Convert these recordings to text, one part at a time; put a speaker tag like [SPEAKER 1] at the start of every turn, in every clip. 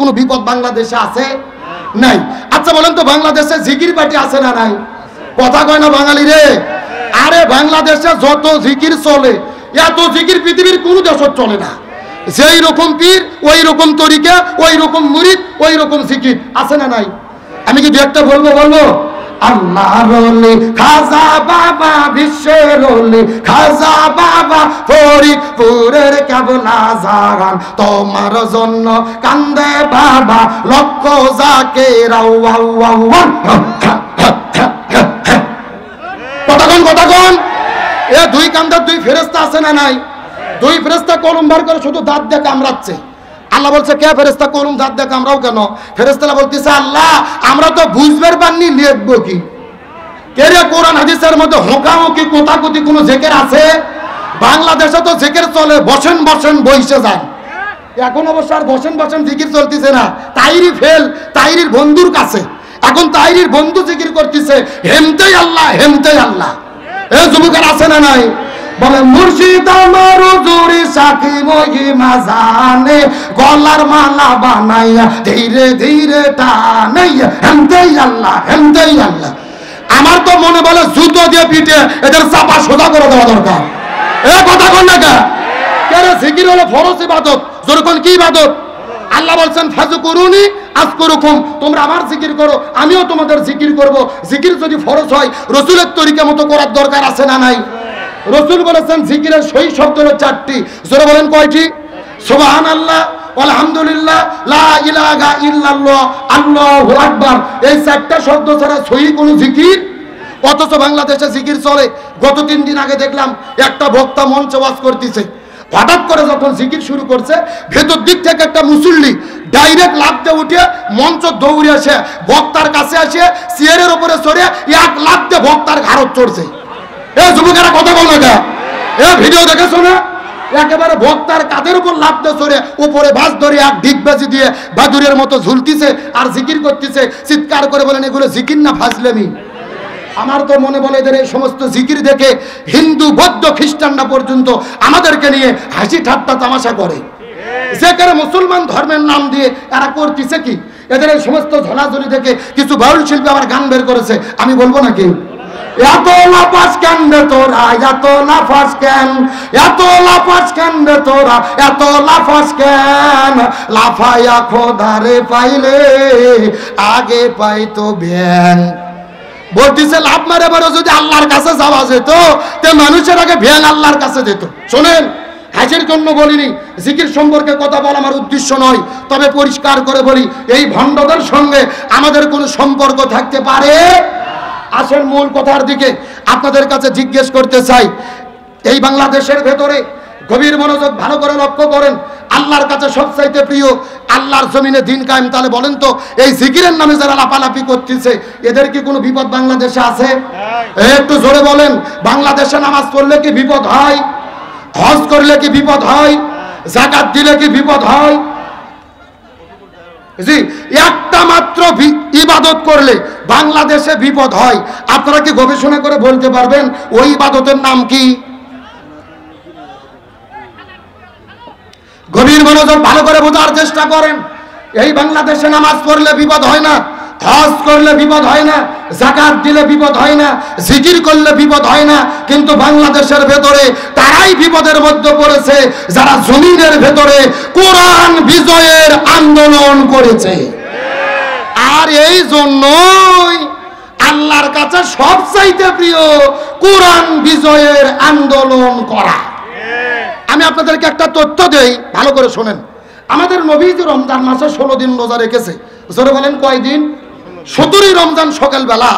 [SPEAKER 1] কোনো বিপদ বাংলাদেশে আছে নাই? আচ্ছা বলেন তো, বাংলাদেশে জিকির পার্টি আছে না নাই? কথা কয় না বাঙালি রে? আরে বাংলাদেশে যত জিকির চলে, এত জিকির পৃথিবীর কোন দেশে চলে না। যেই রকম পীর ওই রকম তরিকা, ওই রকম মুরিদ, ওই রকম জিকির, আছে না নাই? আমি কি দু একটা বলবো? আল্লাহর ওলি খাজা বাবা, বিশ্বের ওলি খাজা বাবা, ফরিদপুরের কেবলা জাগান, তোমার জন্য কান্দে বাবা, লক্ষ জাকের কতক্ষণ এ দুই কান্দার দুই ফেরেশতা আছে না নাই? দুই ফেরেশতা কলম বার করে শুধু দাঁত দিয়ে কামড়াচ্ছে। আল্লাহ বলছে, কে ফেরেশতা কলম দাঁত দিয়ে কামড়াও কেন? ফেরেশতারা বলতেছে, আল্লাহ আমরা তো বুঝবার পারিনি, লিখবো কি? কে রে, কোরআন হাদিসের মধ্যে হোকামুখি কোথাকুতি কোনো জিকির আছে? বাংলাদেশে তো জিকির চলে, বসেন বসেন বইসে যান। এখন অবশ্য আর বসেন বসেন জিকির চলতেছে না, তাইরি ফেল তাইরির বন্ধুর কাছে। এখন তাইরির বন্ধু জিকির করতেছে, হেমতেই আল্লাহ, হেমতেই আল্লাহ। এ যুবকের আছে না নাই? বলে মুর্শিদ আমার হুজুরি সাকি মহিমা জানে, গলার মালা বানাইয়া ধীরে ধীরে টানাইয়া, হেমতেই আল্লাহ, হেমতেই আল্লাহ। আমার তো মনে বলে জুতো দিয়ে পিঠে এদের চাপা সোজা করে দেওয়া দরকার। এ কথা কন না কে রে? জিকির হলো ফরজ ইবাদত। যেরকম কি ইবাদত? আল্লাহ বলছেন, ফাযকুরুনি আযকুরুকুম, তোমরা আমার জিকির করো, আমিও তোমাদের জিকির করব। জিকির যদি ফরজ হয়, রাসূলের তরিকা মতো করার দরকার আছে না নাই? রাসূল বলেছেন জিকিরের সহি শব্দ হলো 4টি। জোরে বলেন কয়টি? সুবহানাল্লাহ, আলহামদুলিল্লাহ, লা ইলাহা ইল্লাল্লাহ, আল্লাহু আকবার। এই 4টা শব্দ ছাড়া সহি কোনো জিকির। অথচ বাংলাদেশে জিকির চলে। গত 3 দিন আগে দেখলাম একটা বক্তা মঞ্চে ওয়াজ করতেছে, হঠাৎ করে যখন জিকির শুরু করছে, ভেতর দিক থেকে একটা মুসল্লি ডাইরেক্ট লাফ দিয়ে উঠে মঞ্চ দৌড়ে আসে, বক্তার কাছে আসে চেয়ারের উপরে চড়ে এক লাফ দিয়ে বক্তার ঘাড়ত চড়ছে। এ যুবকেরা কথা বল না, এ ভিডিও দেখেছো না? একেবারে বক্তার কাঁধের উপর লাফ দিয়ে চড়ে উপরে বাস ধরে এক ডিগবাজি দিয়ে বাদুরের মতো ঝুলতিছে আর জিকির করতেছে। চিৎকার করে বলেন, এগুলো জিকির না ফাজলামি? আমার তো মনে বলে এদের এই সমস্ত জিকির দেখে হিন্দু, বৌদ্ধ, খ্রিস্টানরা পর্যন্ত আমাদেরকে নিয়ে হাসি ঠাট্টা তামাশা করে। যেখানে মুসলমান ধর্মের নাম দিয়ে এরা করতেছে কি? এদের এই সমস্ত ঝলাঝলি দেখে কিছু বাউল শিল্পী আবার গান বের করেছে, আমি বলবো নাকি? এত লাফাস কেন রে তোরা, এত লাফাস কেন, এত লাফাস কেন রে তোরা, এত লাফাস কেন, লাফাইয়া খোদারে পাইলে আগে পাইতো ব্যাং। বলতেছে লাভ মারে বড় যদি আল্লাহর কাছে যাওয়া যেত, তে মানুষের আগে ভ্যাং আল্লাহর কাছে যেত। শোনেন, হাজির জন্য বলিনি, জিকির সম্পর্কে কথা বলা আমার উদ্দেশ্য নয়, তবে পরিষ্কার করে বলি, এই ভণ্ডদের সঙ্গে আমাদের কোনো সম্পর্ক থাকতে পারে? আসল মূল কথার দিকে আপনাদের কাছে জিজ্ঞেস করতে চাই, এই বাংলাদেশের ভেতরে গভীর মনোযোগ ভালো করে লক্ষ্য করেন, আল্লাহর কাছে সবচাইতে প্রিয় আল্লাহর জমিনে দিন কায়েম। তাহলে বলেন তো, এই জিকিরের নামে যারা লাপালাপি করতেছে, এদের কি কোনো বিপদ বাংলাদেশে আছে? একটু জোরে বলেন। বাংলাদেশে নামাজ পড়লে কি বিপদ হয়? হজ করলে কি বিপদ হয়? যাকাত দিলে কি বিপদ হয়? জি, একটা মাত্র ইবাদত করলে বাংলাদেশে বিপদ হয়। আপনারা কি গবেষণা করে বলতে পারবেন ওই ইবাদতের নাম কি? গভীর মনোযোগ ভালো করে বোঝার চেষ্টা করেন। এই বাংলাদেশে নামাজ পড়লে বিপদ হয় না, হজ করলে বিপদ হয় না, যাকাত দিলে বিপদ হয় না, জিকির করলে বিপদ হয় না, কিন্তু বাংলাদেশের ভেতরে তারাই বিপদের মধ্যে পড়েছে যারা জমিনের ভেতরে কোরআন বিজয়ের আন্দোলন করেছে। আর এই জন্যই আল্লাহর কাছে সবচাইতে প্রিয় কোরআন বিজয়ের আন্দোলন করা। আমি আপনাদেরকে একটা তথ্য দেই, ভালো করে শোনেন। আমাদের নবীজি রমজান মাসে 16 দিন রোজা রেখেছে। জোরে বলেন কয়দিন? 17ই রমজান সকালবেলা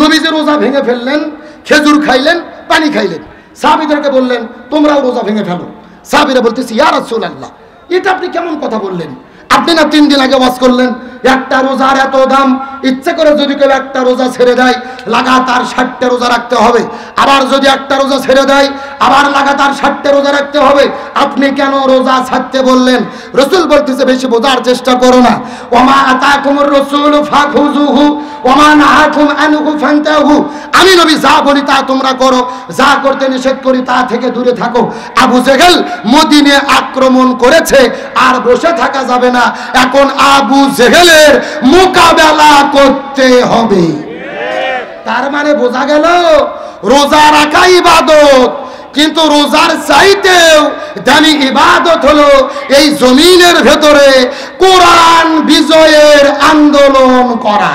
[SPEAKER 1] নবীজি রোজা ভেঙে ফেললেন, খেজুর খাইলেন, পানি খাইলেন। সাহাবীদেরকে বললেন, তোমরাও রোজা ভেঙে ফেলো। সাহাবীরা বলতেছে, ইয়া রাসূলুল্লাহ, এটা আপনি কেমন কথা বললেন? আপনি না 3 দিন আগে ওয়াজ করলেন একটা রোজার এত দাম, ইচ্ছে করে যদি কেউ একটা রোজা ছেড়ে দেয় লাগাতার 60টা রোজা রাখতে হবে, আবার যদি একটা রোজা ছেড়ে দেয় আবার লাগাতার 60টা রোজা রাখতে হবে। আপনি কেন রোজা ছাড়তে বললেন? রাসূল বলতেছে বেশি বোঝার চেষ্টা করো না। ওমা আতাকুমুর রাসূলু ফাখুযুহু ওমা নাহাকুম আনহু ফান্তাহু। আমি নবী যা বলি তা তোমরা করো, যা করতে নিষেধ করি তা থেকে দূরে থাকো। আবু জেহেল মদিনে আক্রমণ করেছে, আর বসে থাকা যাবে না। এখন আবু জেহেলের মোকাবেলা করতে হবে। তার মানে বোঝা গেল রোজা রাখা ইবাদত, কিন্তু রোজার চাইতেও দামি ইবাদত হলো এই জমিনের ভেতরে কোরআন বিজয়ের আন্দোলন করা।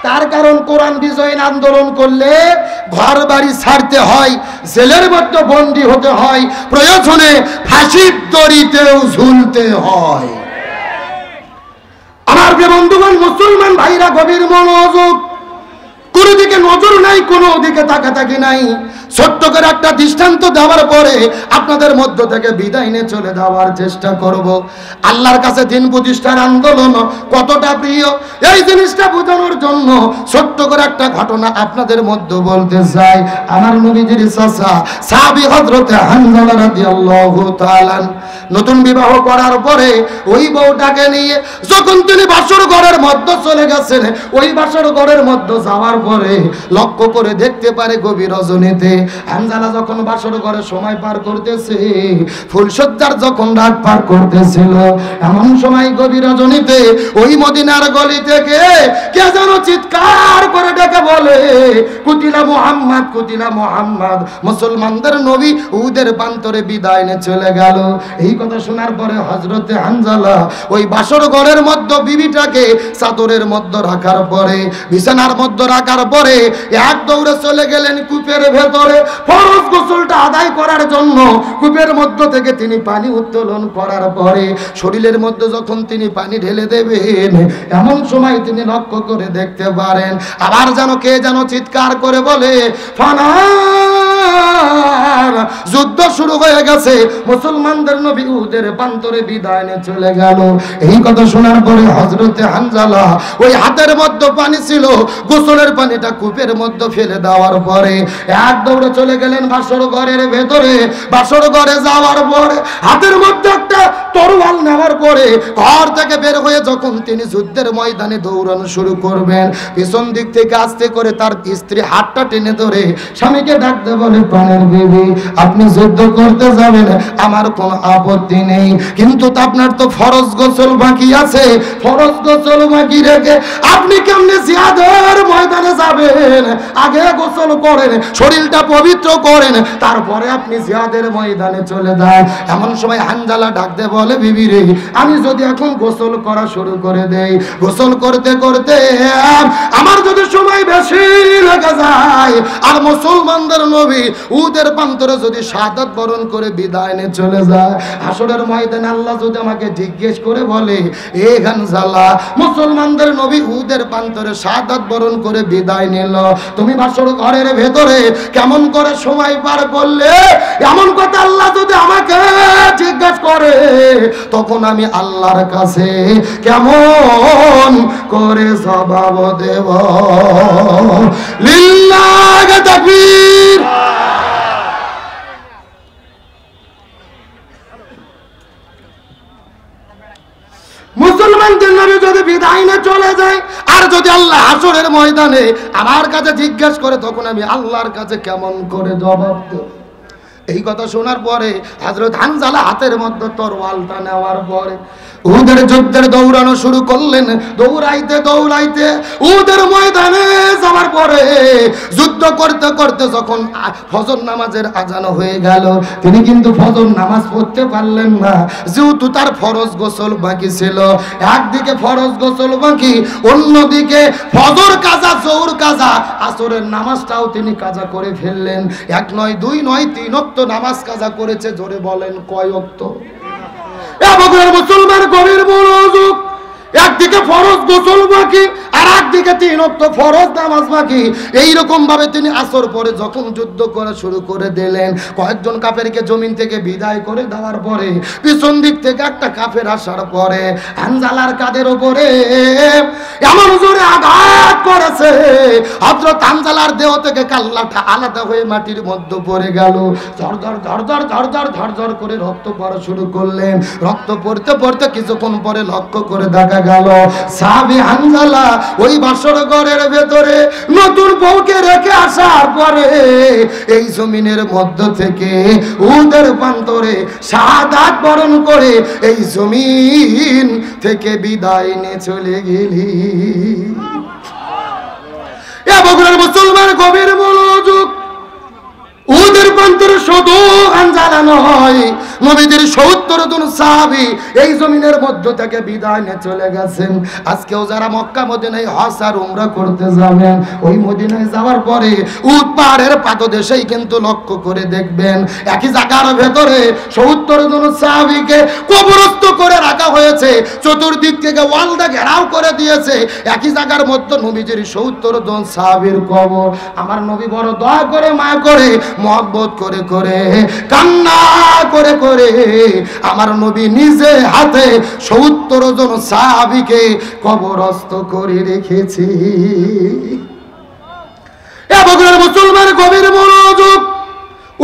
[SPEAKER 1] তার কারণ কোরআন বিজয়ের আন্দোলন করলে ঘর বাড়ি ছাড়তে হয়, জেলের মধ্যে বন্দী হতে হয়, প্রয়োজনে ফাঁসির দড়িতেও ঝুলতে হয়। আমার প্রিয় বন্ধুগণ, মুসলমান ভাইরা গভীর মনোযোগ। কোন দিকে নজর নাই, কোনো দিকে তাকাতাকি নাই। ছোট্ট করে একটা দৃষ্টান্ত দেওয়ার পরে আপনাদের মধ্য থেকে বিদায় নিয়ে চলে যাওয়ার চেষ্টা করব। আল্লাহর কাছে দিন প্রতিষ্ঠার আন্দোলন কতটা প্রিয়, এই জিনিসটা বোঝানোর জন্য ছোট্ট করে একটা ঘটনা আপনাদের মধ্যে বলতে চাই। আমার নবীজির চাচা সাহাবী হযরত হানজালা রাদিয়াল্লাহু তাআলা নতুন বিবাহ করার পরে ওই বউটাকে নিয়ে যখন তিনি বাসর ঘরের মধ্যে চলে গেছেন, ওই বাসর ঘরের মধ্যে যাওয়ার পরে লক্ষ্য করে দেখতে পারে গভীর রজনীতে হানজালা যখন বাসর ঘরে সময় পার করতেছে, ফুলসজ্জার যখন রাত পার করতেছিল, এমন সময় গভীর রজনীতে ওই মদিনার গলি থেকে কে যেন চিৎকার করে ডেকে বলে, কুতিলা মুহাম্মদ, কুতিলা মুহাম্মদ। মুসলমানদের নবী উহুদের প্রান্তরে বিদায় নিয়ে চলে গেল। এই কথা শোনার পরে হযরতে হানজালা ওই বাসর ঘরের মধ্যে বিবিটাকে চাদরের মধ্যে রাখার পরে, বিছানার মধ্যে রাখার পরে এক দৌড়ে চলে গেলেন কূপের ভেতরে ফরজ গোসলটা আদায় করার জন্য। কূপের মধ্য থেকে তিনি পানি উত্তোলন করার পরে শরীরের মধ্যে যখন তিনি পানি ঢেলে দেবেন, এমন সময় তিনি লক্ষ্য করে দেখতে পারেন আবার যেন কে যেন চিৎকার করে বলে, ফানার, যুদ্ধ শুরু হয়ে গেছে। মুসলমানদের নবী উহুদের প্রান্তরে বিদায় নিয়ে চলে গেল। এই কথা শোনার পরে হযরতে হানজালা ওই হাতের মধ্যে পানি ছিল, গোসলের পানিটা কূপের মধ্যে ফেলে দেওয়ার পরে এক দৌড়ে চলে গেলেন বাসর ঘরের ভেতরে। বাসর ঘরে যাওয়ার পরে হাতের মধ্যে একটা তরোয়াল নেওয়ার পরে ঘর থেকে বের হয়ে যখন তিনি যুদ্ধের ময়দানে দৌড়ানো শুরু করবেন, পিছন দিক থেকে আস্তে করে তার স্ত্রী হাতটা টেনে ধরে স্বামীকে ডাকতে বলে, প্রাণের বিবি, আপনি যুদ্ধ করতে যাবেন আমার কোনো আপত্তি নেই, কিন্তু আপনার তো ফরজ গোসল বাকি আছে। ফরজ গোসল বাকি রেখে আপনি কেমনে জিহাদের ময়দানে যাবেন? আগে গোসল করেন, শরীরটা পবিত্র করেন, তারপরে আপনি জিহাদের ময়দানে চলে যান। এমন সময় হানজালা ডাকতে বলে, বিবি রে, আমি যদি এখন গোসল করা শুরু করে দেই, গোসল করতে করতে আমার যদি সময় বেশি লেগে যায়, আর মুসলমানদের নবী উহুদের প্রান্তরে যদি শাহাদাত বরণ করে বিদায় নিয়ে চলে যায়, হাসরের ময়দানে আল্লাহ যদি আমাকে জিজ্ঞেস করে বলে, এ হানজালা, মুসলমানদের নবী উহুদের প্রান্তরে শাহাদাত বরণ করে বিদায় নিল, তুমি বাসর ঘরের ভেতরে কেমন করে সময় পার করলে? এমন কথা আল্লাহ যদি আমাকে জিজ্ঞেস করে, তখন আমি আল্লাহর কাছে কেমন করে জবাব দেব? লিল্লাহি তাকবীর। মুসলমানদের নবী যদি বিদায় না চলে যায়, আর যদি আল্লাহ হাসরের ময়দানে আমার কাছে জিজ্ঞাসা করে, তখন আমি আল্লাহর কাছে কেমন করে জবাব দেব? এই কথা শোনার পরে হযরত হানজালা হাতের মধ্যে তরোয়ালটা নেওয়ার পরে উহুদের যুদ্ধের দৌড়ানো শুরু করলেন। দৌড়াইতে দৌড়াইতে উহুদের ময়দানে যাওয়ার পরে যুদ্ধ করতে করতে যখন ফজর নামাজের আজান হয়ে গেল, তিনি কিন্তু ফজর নামাজ পড়তে পারলেন না, যেহেতু তার ফরজ গোসল বাকি ছিল। একদিকে ফরজ গোসল বাকি, অন্যদিকে ফজর কাজা, জোহর কাজা, আসরের নামাজটাও তিনি কাজা করে ফেললেন। এক নয়, দুই নয়, 3 ওয়াক্ত নামাজ কাজা করেছে। জোরে বলেন, কয় ওয়াক্ত? মুসলমান গভীর মনোযোগ। একদিকে ফরজ গোসল বাকি, আর একদিকে 3 ওয়াক্ত ফরজ নামাজ বাকি। এইরকম ভাবে তিনি আসর পরে যখন যুদ্ধ করা শুরু করে দিলেন, কয়েকজন কাফেরকে জমিন থেকে বিদায় করে দেওয়ার পরে পিছন দিক থেকে একটা কাফের আসার পরে হানজালার কাঁধের উপরে এমন জোরে আঘাত করেছে, হযরত হানজালার দেহ থেকে কাল্লাটা আলাদা হয়ে মাটির মধ্যে পড়ে গেল। ঝরঝর ঝরঝর ঝরঝর ঝরঝর করে রক্ত পড়া শুরু করলেন। রক্ত পড়তে পড়তে কিছুক্ষণ পরে লক্ষ্য করে দেখা গেল সাহাবী হানজালা ওই বাসর ঘরের ভেতরে নতুন বউকে রেখে আসার পরে এই জমিনের মধ্য থেকে উহুদের প্রান্তরে শাহাদাত বরণ করে এই জমিন থেকে বিদায় নিয়ে চলে গেলি। এ বগুড়ার মুসলমান গভীর মনোযোগ, উহুদের প্রান্তরে শুধু হানজালা নয়, নবীজির 70 জন সাহাবী এই জমিনের মধ্য থেকে বিদায় নিয়ে চলে গেছেন। আজকেও যারা মক্কা মদিনায় হজ আর উমরা করতে যাবেন, ওই মদিনায় যাওয়ার পরে উহুদ পাহাড়ের পাদদেশেই কিন্তু লক্ষ্য করে দেখবেন একই জায়গার ভেতরে 70 জন সাহাবীকে কবরস্থ করে রাখা হয়েছে। চতুর্দিক থেকে ওয়ালটা ঘেরাও করে দিয়েছে। একই জায়গার মধ্যে নবীজির 70 জন সাহাবীর কবর। আমার নবী বড় দয়া করে, মায়া করে, মহব্বত করে করে, কান্না করে করে আমার নবী নিজে হাতে 70 জন সাহাবীকে কবরস্থ করে রেখেছি। এ বগুড়ার মুসলমান গভীর মনোযোগ,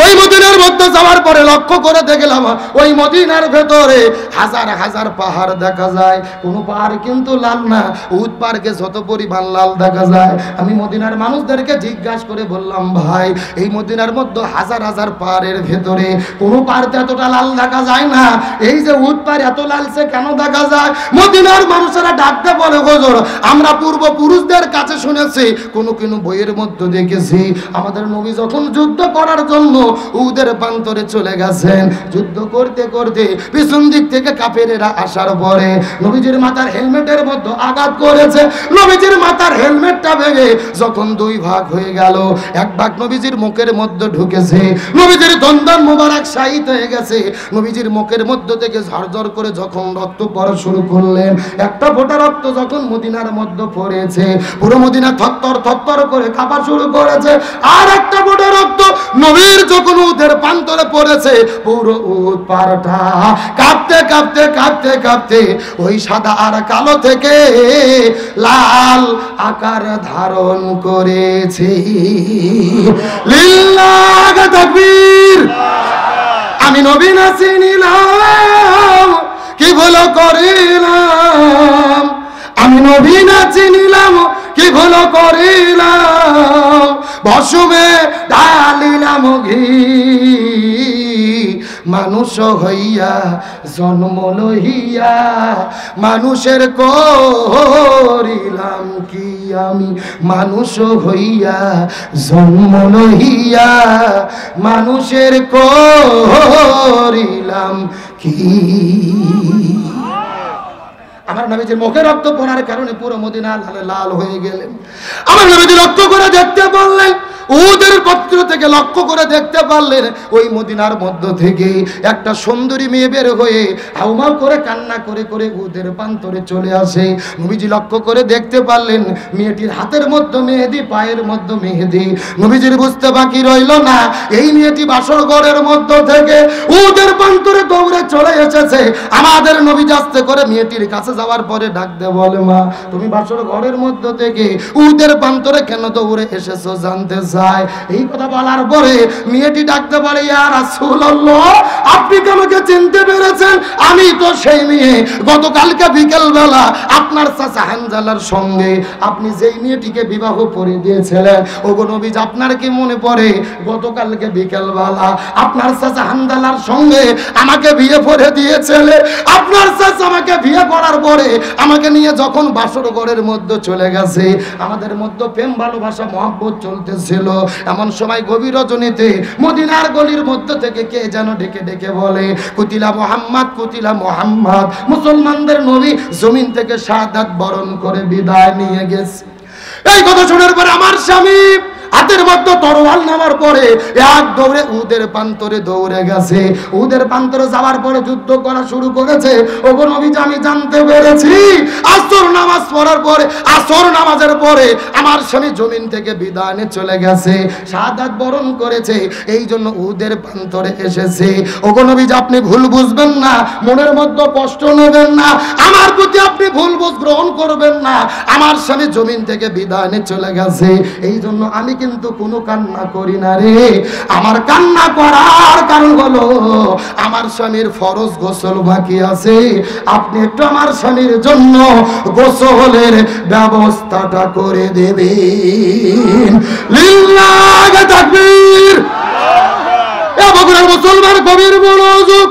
[SPEAKER 1] ওই মদিনার মধ্যে যাওয়ার পরে লক্ষ্য করে দেখলাম ওই মদিনার ভেতরে হাজার হাজার পাহাড় দেখা যায়। কোনো পাহাড় কিন্তু লাল না, উহুদ পাহাড়কে যত পরিমাণ লাল দেখা যায়। আমি মদিনার মানুষদেরকে জিজ্ঞাসা করে বললাম, ভাই এই মদিনার মধ্যে হাজার হাজার পাহাড়ের ভেতরে কোনো পাহাড়তে এতটা লাল দেখা যায় না, এই যে উহুদ পাহাড় এত লালসে কেন দেখা যায়? মদিনার মানুষেরা ডাকতে বলে, হুজুর আমরা পূর্বপুরুষদের কাছে শুনেছি, কোনো কোনো বইয়ের মধ্যে দেখেছি আমাদের নবী যখন যুদ্ধ করার জন্য উহুদের প্রান্তরে চলে গেছেন, যুদ্ধ করতে করতে পিছন দিক থেকে কাফেরেরা আসার পরে নবীজির মাথার হেলমেটের মধ্যে আঘাত করেছে। নবীজির মাথার হেলমেটটা ভেঙে যখন 2 ভাগ হয়ে গেল, এক ভাগ নবীজির মুখের মধ্যে ঢুকেছে, নবীজির দন্দন মোবারক শাহিদ হয়ে গেছে। নবীজির মুখের মধ্য থেকে ঝরঝর করে যখন রক্ত পড়া শুরু করলেন, একটা ফোঁটা রক্ত যখন মদিনার মধ্যে পড়েছে, পুরো মদিনা থরথর থরথর করে কাঁপা শুরু করেছে। আর একটা ফোঁটা রক্ত নবীর যখন উহুদের প্রান্তরে পড়েছে, পুরো উহুদ পাহাড়টা কাঁপতে কাঁপতে কাঁপতে কাঁপতে ওই সাদা আর কালো থেকে লাল আকার ধারণ করেছে। লিল্লাহ তাকবীর। আমি নবী না চিনিলাম, কি ভুল করিলাম, আমি নবী না চিনিলাম, কি ভুল করিলাম, বসুমে ঢালিলাম ঘি, মানুষ হইয়া জন্ম লইয়া মানুষের করিলাম কি, আমি মানুষ হইয়া জন্ম লইয়া মানুষের করিলাম কি। আমার নবীজির মুখে রক্ত পড়ার কারণে পুরো মদিনা লাল হয়ে গেলেন। আমার নবীজি লক্ষ্য করে দেখতে পারলেন, উহুদের পত্র থেকে লক্ষ্য করে দেখতে পারলেন ওই মদিনার মধ্য থেকে একটা সুন্দরী মেয়ে বের হয়ে হাউমাউ করে কান্না করে করে উহুদের প্রান্তরে চলে আসে। নবীজি লক্ষ্য করে দেখতে পারলেন মেয়েটির হাতের মধ্যে মেহেদি, পায়ের মধ্যে মেহেদি। নবীজির বুঝতে বাকি রইল না, এই মেয়েটি বাসর ঘরের মধ্য থেকে উহুদের প্রান্তরে দৌড়ে চলে এসেছে। আমাদের নবীজি আস্তে করে মেয়েটির কাছে যাওয়ার পরে ডাক দে বলে, মা তুমি বাসর ঘরের মধ্য থেকে উহুদের প্রান্তরে কেন দৌড়ে এসেছো জানতে চাই। এই কথা বলার পরে মেয়েটি ডাকতে পারে, ইয়া রাসূলুল্লাহ আপনি কি আমাকে চিনতে পেরেছেন? আমি তো সেই মেয়ে গতকালকে বিকেল বেলা আপনার চাচা হানজালার সঙ্গে আপনি যেই মেয়েটিকে বিবাহ করে দিয়েছিলেন। ওগো নবী আপনার কি মনে পড়ে গতকালকে বিকেল বেলা আপনার চাচা হানজালার সঙ্গে আমাকে বিয়ে করে দিয়েছিলে? আপনার চাচা আমাকে বিয়ে করার পরে আমাকে নিয়ে যখন বাসর ঘরের মধ্যে চলে গেছে, আমাদের মধ্যে প্রেম ভালোবাসা মহব্বত চলতেছিল। এমন সময় গভীর রজনীতে মদিনার গলির মধ্যে থেকে কে যেন ডেকে ডেকে বলে, কুতিলা মুহাম্মদ, কুতিলা মুহাম্মদ। মুসলমানদের নবী জমিন থেকে শাহাদাত বরণ করে বিদায় নিয়ে গেছে। এই কথা শোনার পর আমার স্বামী হাতের মধ্যে তরোয়াল নামার পরে এক দৌড়ে উদের প্রান্তরে দৌড়ে গেছে। উদের প্রান্তরে যাওয়ার পরে যুদ্ধ করা শুরু করেছে। ওগো নবী, আমি জানতে পেরেছি আসর নামাজ পড়ার পরে, আসর নামাজের পরে আমার স্বামী জমিন থেকে বিদায় নিয়ে চলে গেছে, শাহাদাত বরণ করেছে, এই জন্য উদের প্রান্তরে এসেছে। ওগো নবী, আপনি ভুল বুঝবেন না, মনের মধ্যে কষ্ট নেবেন না, আমার প্রতি আপনি ভুল বুঝ গ্রহণ করবেন না। আমার স্বামী জমিন থেকে বিদায় নিয়ে চলে গেছে, এই জন্য আমি কিন্তু কোনো কান্না করি না রে। আমার কান্না করার কারণ হলো আমার স্বামীর ফরজ গোসল বাকি আছে। আপনি একটু আমার স্বামীর জন্য গোসলের ব্যবস্থাটা করে দেবেন। লিল্লাহ তাকবীর। এ বগুড়ার মুসলমান কবির মনোযোগ,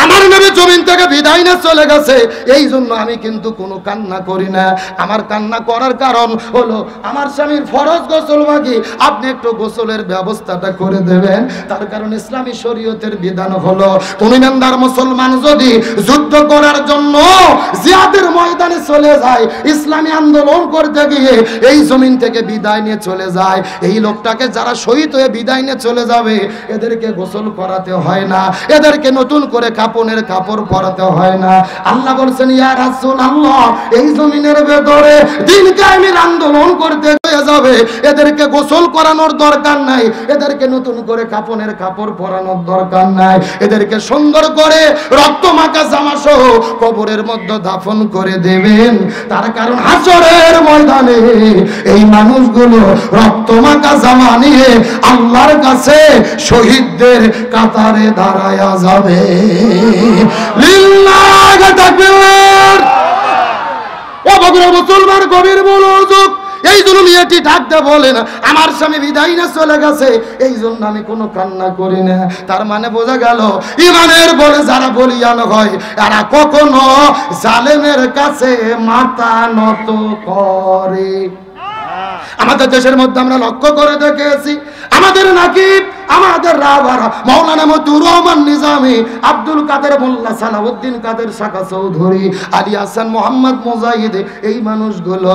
[SPEAKER 1] আমার নবী জমিন থেকে বিদায় না চলে গেছে, এই জন্য আমি কিন্তু কোনো কান্না করি না। আমার কান্না করার কারণ হলো আমার স্বামীর ফরজ গোসল বাকি, আপনি একটু গোসলের ব্যবস্থাটা করে দেবেন। তার কারণ ইসলামী শরীয়তের বিধান হলো কোন ইমানদার মুসলমান যদি যুদ্ধ করার জন্য জিহাদের ময়দানে চলে যায়, ইসলামী আন্দোলন করতে গিয়ে এই জমিন থেকে বিদায় নিয়ে চলে যায়, এই লোকটাকে যারা শহীদ হয়ে বিদায় নিয়ে চলে যাবে এদেরকে গোসল করাতে হয় না, এদেরকে নতুন করে কাপনের কাপড় পরাতে হয় না। আল্লাহ বলছেন, ইয়া রাসূলুল্লাহ, এই জমিনের ভেতরে দিন কায়েমের আন্দোলন করতে হয়ে যাবে, এদেরকে গোসল করানোর দরকার নাই, এদেরকে নতুন করে কাপনের কাপড় পরানোর দরকার নাই, এদেরকে সুন্দর করে রক্ত মাখা জামা সহ কবরের মধ্যে দাফন করে দেবেন। তার কারণ হাসরের ময়দানে এই মানুষগুলো রক্ত মাখা জামা নিয়ে আল্লাহর কাছে শহীদদের কাতারে দাঁড়ায়া যাবে। লিল্লাহ তাকবীর। ও বগুড়া মুসলমান গভীর মনোযোগ, এই জন্য মেয়েটি ডাকতে বলেন আমার স্বামী বিদায় না চলে গেছে, এই জন্য আমি কোনো কান্না করি না। তার মানে বোঝা গেল ইমানের বলে যারা বলিয়ান হয় এরা কখনো জালেমের কাছে মাথা নত করে। আমাদের দেশের মধ্যে আমরা লক্ষ্য করে দেখেছি, আমাদের নাকিব, আমাদের রাহবার মাওলানা মতিউর রহমান নিজামী, আব্দুল কাদের মোল্লা, সালাউদ্দিন কাদের শাখা চৌধুরী, আলী হাসান মোহাম্মদ মুজাহিদ, এই মানুষগুলো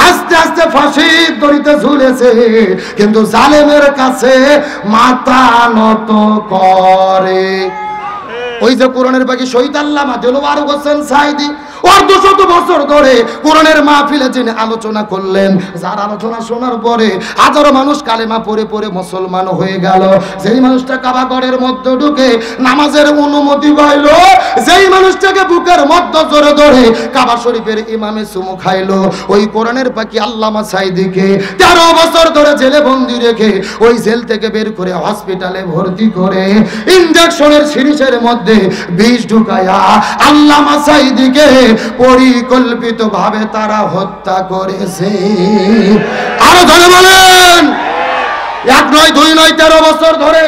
[SPEAKER 1] আস্তে আস্তে ফাঁসির দড়িতে ঝুলেছে, কিন্তু জালেমের কাছে মাথা নত করে। ওই যে কোরআনের বাকি শহীদ আল্লামা দেলোয়ার হোসেন সাইদি, ওর 200 বছর ধরে কোরআনের মাহফিলে যিনি আলোচনা করলেন, যার আলোচনা শোনার পরে হাজারো মানুষ কালেমা পড়ে পড়ে মুসলমান হয়ে গেল। যেই মানুষটা কাবাগরের মধ্যে ঢুকে নামাজের অনুমতি পাইল, যেই মানুষটাকে বুকের মধ্যে জোরে ধরে কাবা শরীফের ইমামে চুমু খাইলো, ওই কোরআনের বাকি আল্লামা সাইদিকে 13 বছর ধরে জেলে বন্দি রেখে ওই জেল থেকে বের করে হসপিটালে ভর্তি করে ইনজেকশনের সিরিজের মধ্যে বিষ ঢুকায়া আল্লামা সাইদিকে পরিকল্পিতভাবে তারা হত্যা করেছে। আরো ধরে বলেন, 1 নয় 2 নয় 13 বছর ধরে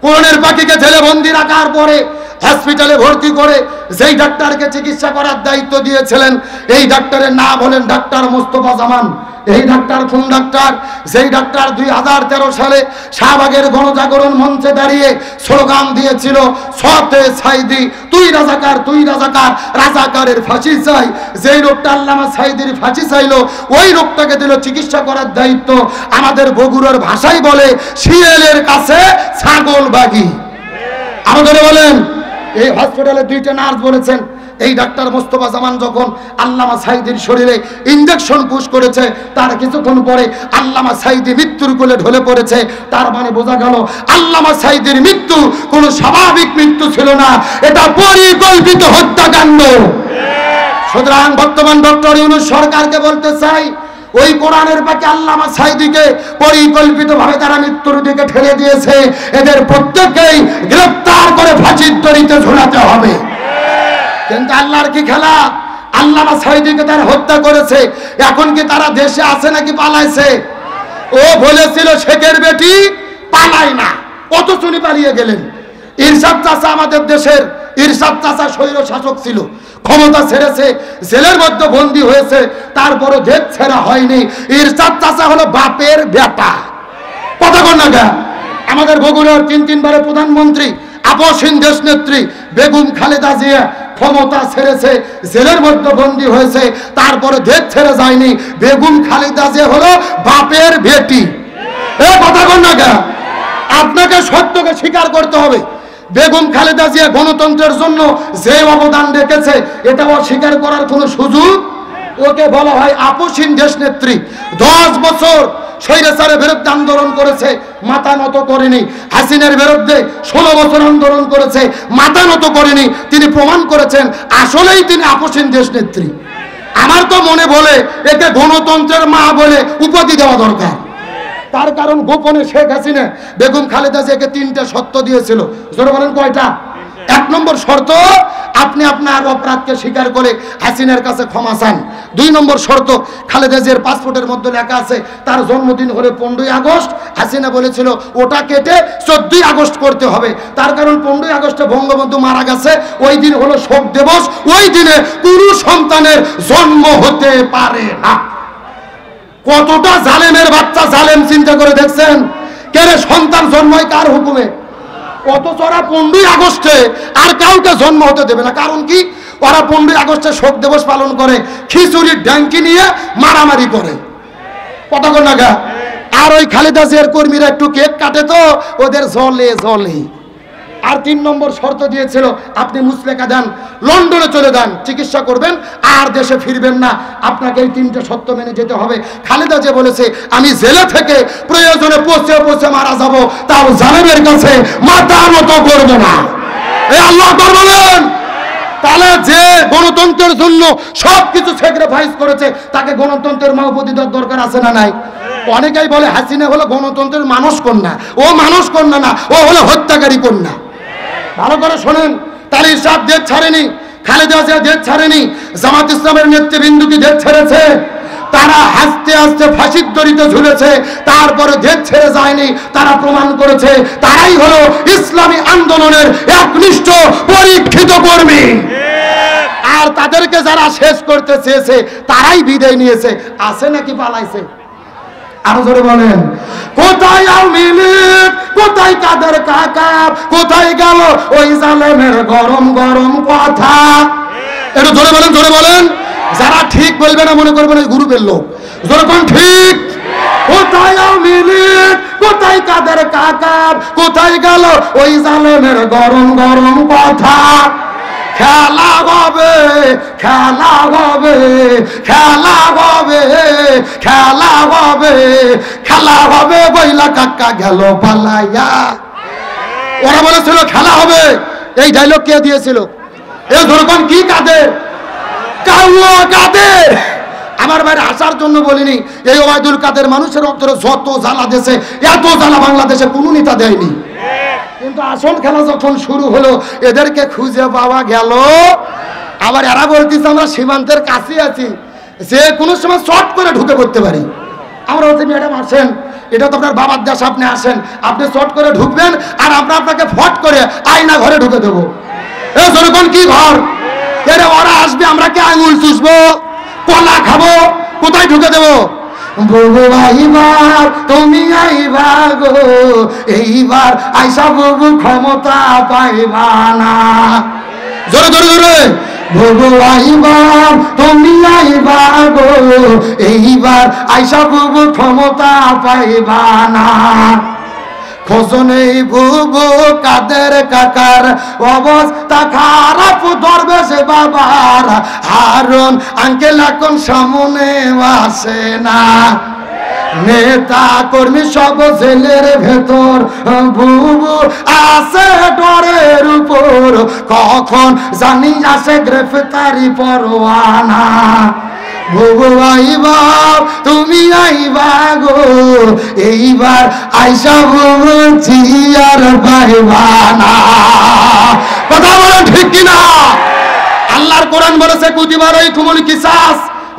[SPEAKER 1] কোরআনের পাখিকে জেলে বন্দি রাখার পরে হসপিটালে ভর্তি করে যেই ডাক্তারকে চিকিৎসা করার দায়িত্ব দিয়েছিলেন, এই ডাক্তারের নাম হলেন ডাক্তার মোস্তফা জামান। এই ডাক্তার কোন ডাক্তার? যেই ডাক্তার 2013 সালে শাহবাগের গণজাগরণ মঞ্চে দাঁড়িয়ে স্লোগান দিয়েছিল, সতে সাইদি তুই রাজাকার, তুই রাজাকার, রাজাকারের ফাঁসি চাই। যেই লোকটা আল্লামা সাইদির ফাঁসি চাইলো, ওই লোকটাকে দিল চিকিৎসা করার দায়িত্ব। আমাদের বগুড়ার ভাষায় বলে শিয়ালের কাছে ছাগল বাগি। আমাদের বলেন, এই হসপিটালে 2টা নার্স বলেছেন, এই ডাক্তার মোস্তফা জামান যখন আল্লামা সাইদির শরীরে ইনজেকশন পুশ করেছে, তার কিছুক্ষণ পরে আল্লামা সাইদি মৃত্যুর কোলে ঢলে পড়েছে। তার মানে বোঝা গেল আল্লামা সাইদির মৃত্যু কোনো স্বাভাবিক মৃত্যু ছিল না, এটা পরিকল্পিত হত্যাকাণ্ড। সুতরাং বর্তমান ডক্টর ইউনূস সরকারকে বলতে চাই, ওই কোরআনের পাকে আল্লামা সাইদিকে পরিকল্পিতভাবে তারা মৃত্যুর দিকে ঠেলে দিয়েছে, এদের প্রত্যেককেই গ্রেফতার করে ফাঁসির দড়িতে ঝুলাতে হবে। কিন্তু আল্লাহর কি খেলা, আল্লামা সাইদিকে তারা হত্যা করেছে, এখন কি তারা দেশে আছে নাকি পালাইছে? ও বলেছিল শেখের বেটি পালায় না, কত শুনি পালিয়ে গেলেন। ইরশাদ চাচা আমাদের দেশের, ইরশাদ চাচা স্বৈর শাসক ছিল, ক্ষমতা ছেড়েছে, জেলের মধ্যে বন্দী হয়েছে, তারপরও জেল ছেড়া হয়নি। ইরশাদ চাচা হলো বাপের বেটা, কথা কন না। আমাদের বগুড়ার 3 বারের প্রধানমন্ত্রী, আপসহীন দেশ নেত্রী বেগম খালেদা জিয়া ক্ষমতা ছেড়েছে, জেলের মধ্যে বন্দী হয়েছে, তারপরে দেশ ছেড়ে যায়নি। বেগম খালেদা জিয়া হলো বাপের বেটি। এ কথা বল না কেন? আপনাকে সত্যকে স্বীকার করতে হবে। বেগম খালেদা জিয়া গণতন্ত্রের জন্য যে অবদান রেখেছে এটা অস্বীকার করার কোনো সুযোগ। ওকে বলা হয় আপসহীন দেশ নেত্রী। 10 বছর স্বৈরাচারের বিরুদ্ধে আন্দোলন করেছে, মাথা নত করেনি। হাসিনার বিরুদ্ধে 16 বছর আন্দোলন করেছে, মাথা নত করেনি। তিনি প্রমাণ করেছেন আসলেই তিনি আপসহীন দেশ নেত্রী। আমার তো মনে বলে একে গণতন্ত্রের মা বলে উপাধি দেওয়া দরকার। তার কারণ গোপনে শেখ হাসিনা বেগম খালেদা জিয়াকে 3টা শর্ত দিয়েছিল। জোরে বলেন কয়টা? 1 নম্বর শর্ত, আপনি আপনার অপরাধকে স্বীকার করে হাসিনার কাছে ক্ষমা চান। 2 নম্বর শর্ত, খালেদা জিয়ার পাসপোর্টের মধ্যে লেখা আছে তার জন্মদিন হলে 15ই আগস্ট। হাসিনা বলেছিল ওটা কেটে 14ই আগস্ট করতে হবে। তার কারণ 15ই আগস্টে বঙ্গবন্ধু মারা গেছে, ওই দিন হলো শোক দিবস। ওই দিনে কোনো সন্তানের জন্ম হতে পারে না। কতটা জালেমের বাচ্চা জালেম, চিন্তা করে দেখছেন? কেন সন্তান জন্ময় কার হুকুমে? অথচ ওরা 15ই আগস্টে আর কাউকে জন্ম হতে দেবে না। কারণ কি? ওরা 15ই আগস্টে শোক দিবস পালন করে, খিচুড়ির ড্যাঙ্কি নিয়ে মারামারি করে। কথা বল না গা? আর ওই খালেদা জিয়ার কর্মীরা একটু কেক কাটে তো ওদের জলে জলে। আর 3 নম্বর শর্ত দিয়েছিল আপনি মুচলেকা দেন, লন্ডনে চলে যান, চিকিৎসা করবেন, আর দেশে ফিরবেন না। আপনাকে এই 3টে শর্ত মেনে যেতে হবে। খালেদা যে বলেছে আমি জেলে থেকে প্রয়োজনে পচে পচে মারা যাব, তাও জালেমের কাছে মাথা নত করব না। এই আল্লাহ আকবার বলেন। তাহলে যে গণতন্ত্রের জন্য সবকিছু স্যাক্রিফাইস করেছে তাকে গণতন্ত্রের মা উপাধি দেওয়ার দরকার আছে না নাই? অনেকেই বলে হাসিনা হলো গণতন্ত্রের মানুষ কন্যা। ও মানুষ কন্যা না, ও হলো হত্যাকারী কন্যা। ভালো করে শোনেন, তালির সাহেব দেশ ছাড়েনি, খালেদা জিয়া দেশ ছাড়েনি, জামাত ইসলামের নেতৃবৃন্দ কি দেশ ছেড়েছে? তারা হাসতে হাসতে ফাঁসির দড়িতে ঝুলেছে, তারপরে দেশ ছেড়ে যায়নি। তারা প্রমাণ করেছে তারাই হলো ইসলামী আন্দোলনের একনিষ্ঠ পরীক্ষিত কর্মী। আর তাদেরকে যারা শেষ করতে চেয়েছে তারাই বিদায় নিয়েছে। আছে নাকি পালাইছে? আরো জোরে বলেন, কোথায় আওয়ামী লীগ, কোথায় কাদের কাকা, কোথায় গেল ওই জালেমের গরম গরম কথা? একটু জোরে বলেন, জোরে বলেন। যারা ঠিক বলবে না মনে করবেন ওই গ্রুপের লোক। জোরে বলেন ঠিক। কোথায় আওয়ামী লীগ, কোথায় কাদের কাকা, কোথায় গেল ওই জালেমের গরম গরম কথা? খেলা হবে, খেলা হবে, খেলা হবে, খেলা হবে, খেলা হবে বইলা কাকা গেল পালাইয়া। ওরা বলেছিল খেলা হবে। এই ডায়লগ কে দিয়েছিল? এই ধরুন কি কাদের? কাউয়া কাদের। আমার বাইরে আসার জন্য বলিনি, এই ওবায়দুল কাদের মানুষের অন্তরে যত জ্বালা দেশে, এত জ্বালা বাংলাদেশে কোনো নেতা দেয়নি। কিন্তু আসল খেলা যখন শুরু হলো এদেরকে খুঁজে পাওয়া গেল। আবার এরা বলতেছে আমরা সীমান্তের কাছে আছি, যে কোনো সময় শর্ট করে ঢুকে পড়তে পারি। আমরা বলছি ম্যাডাম আসেন, এটা তো আপনার বাবার দেশ, আপনি আসেন, আপনি শর্ট করে ঢুকবেন আর আমরা আপনাকে ফট করে আয়না ঘরে ঢুকে দেবো। এই যেরকম কি ঘর? ওরা আসবে, আমরা কি আঙুল চুষবো, কলা খাবো, কোথায় ঢুকে দেবো? বুবু আইবার তুমি আইবা গো, এইবার আইসা বুবু ক্ষমতা পাইবা না। জোরে জোরে জোরে। বুবু আইবার তুমি আইবা গো, এইবার আইসা বুবু ক্ষমতা পাইবা না। খোঁজনেই বুবু কাদের কাকার, অবস্থা খারাপ দরবেশ বাবার, হারুন আঙ্কেল এখন সামনে আসে না। নেতা কর্মী সব জেলের ভেতর, বুবু আসে ডরের উপর, কখন জানি আসে গ্রেফতারি পরোয়ানা। বুবু আইবা তুমি আইবা গো, এইবার আইসা বুবু চিয়ার পাইবা না। কথা বলেন ঠিক কিনা? আল্লাহর কোরআন বলেছে কুতিবা আলাইকুমুল কিসাস,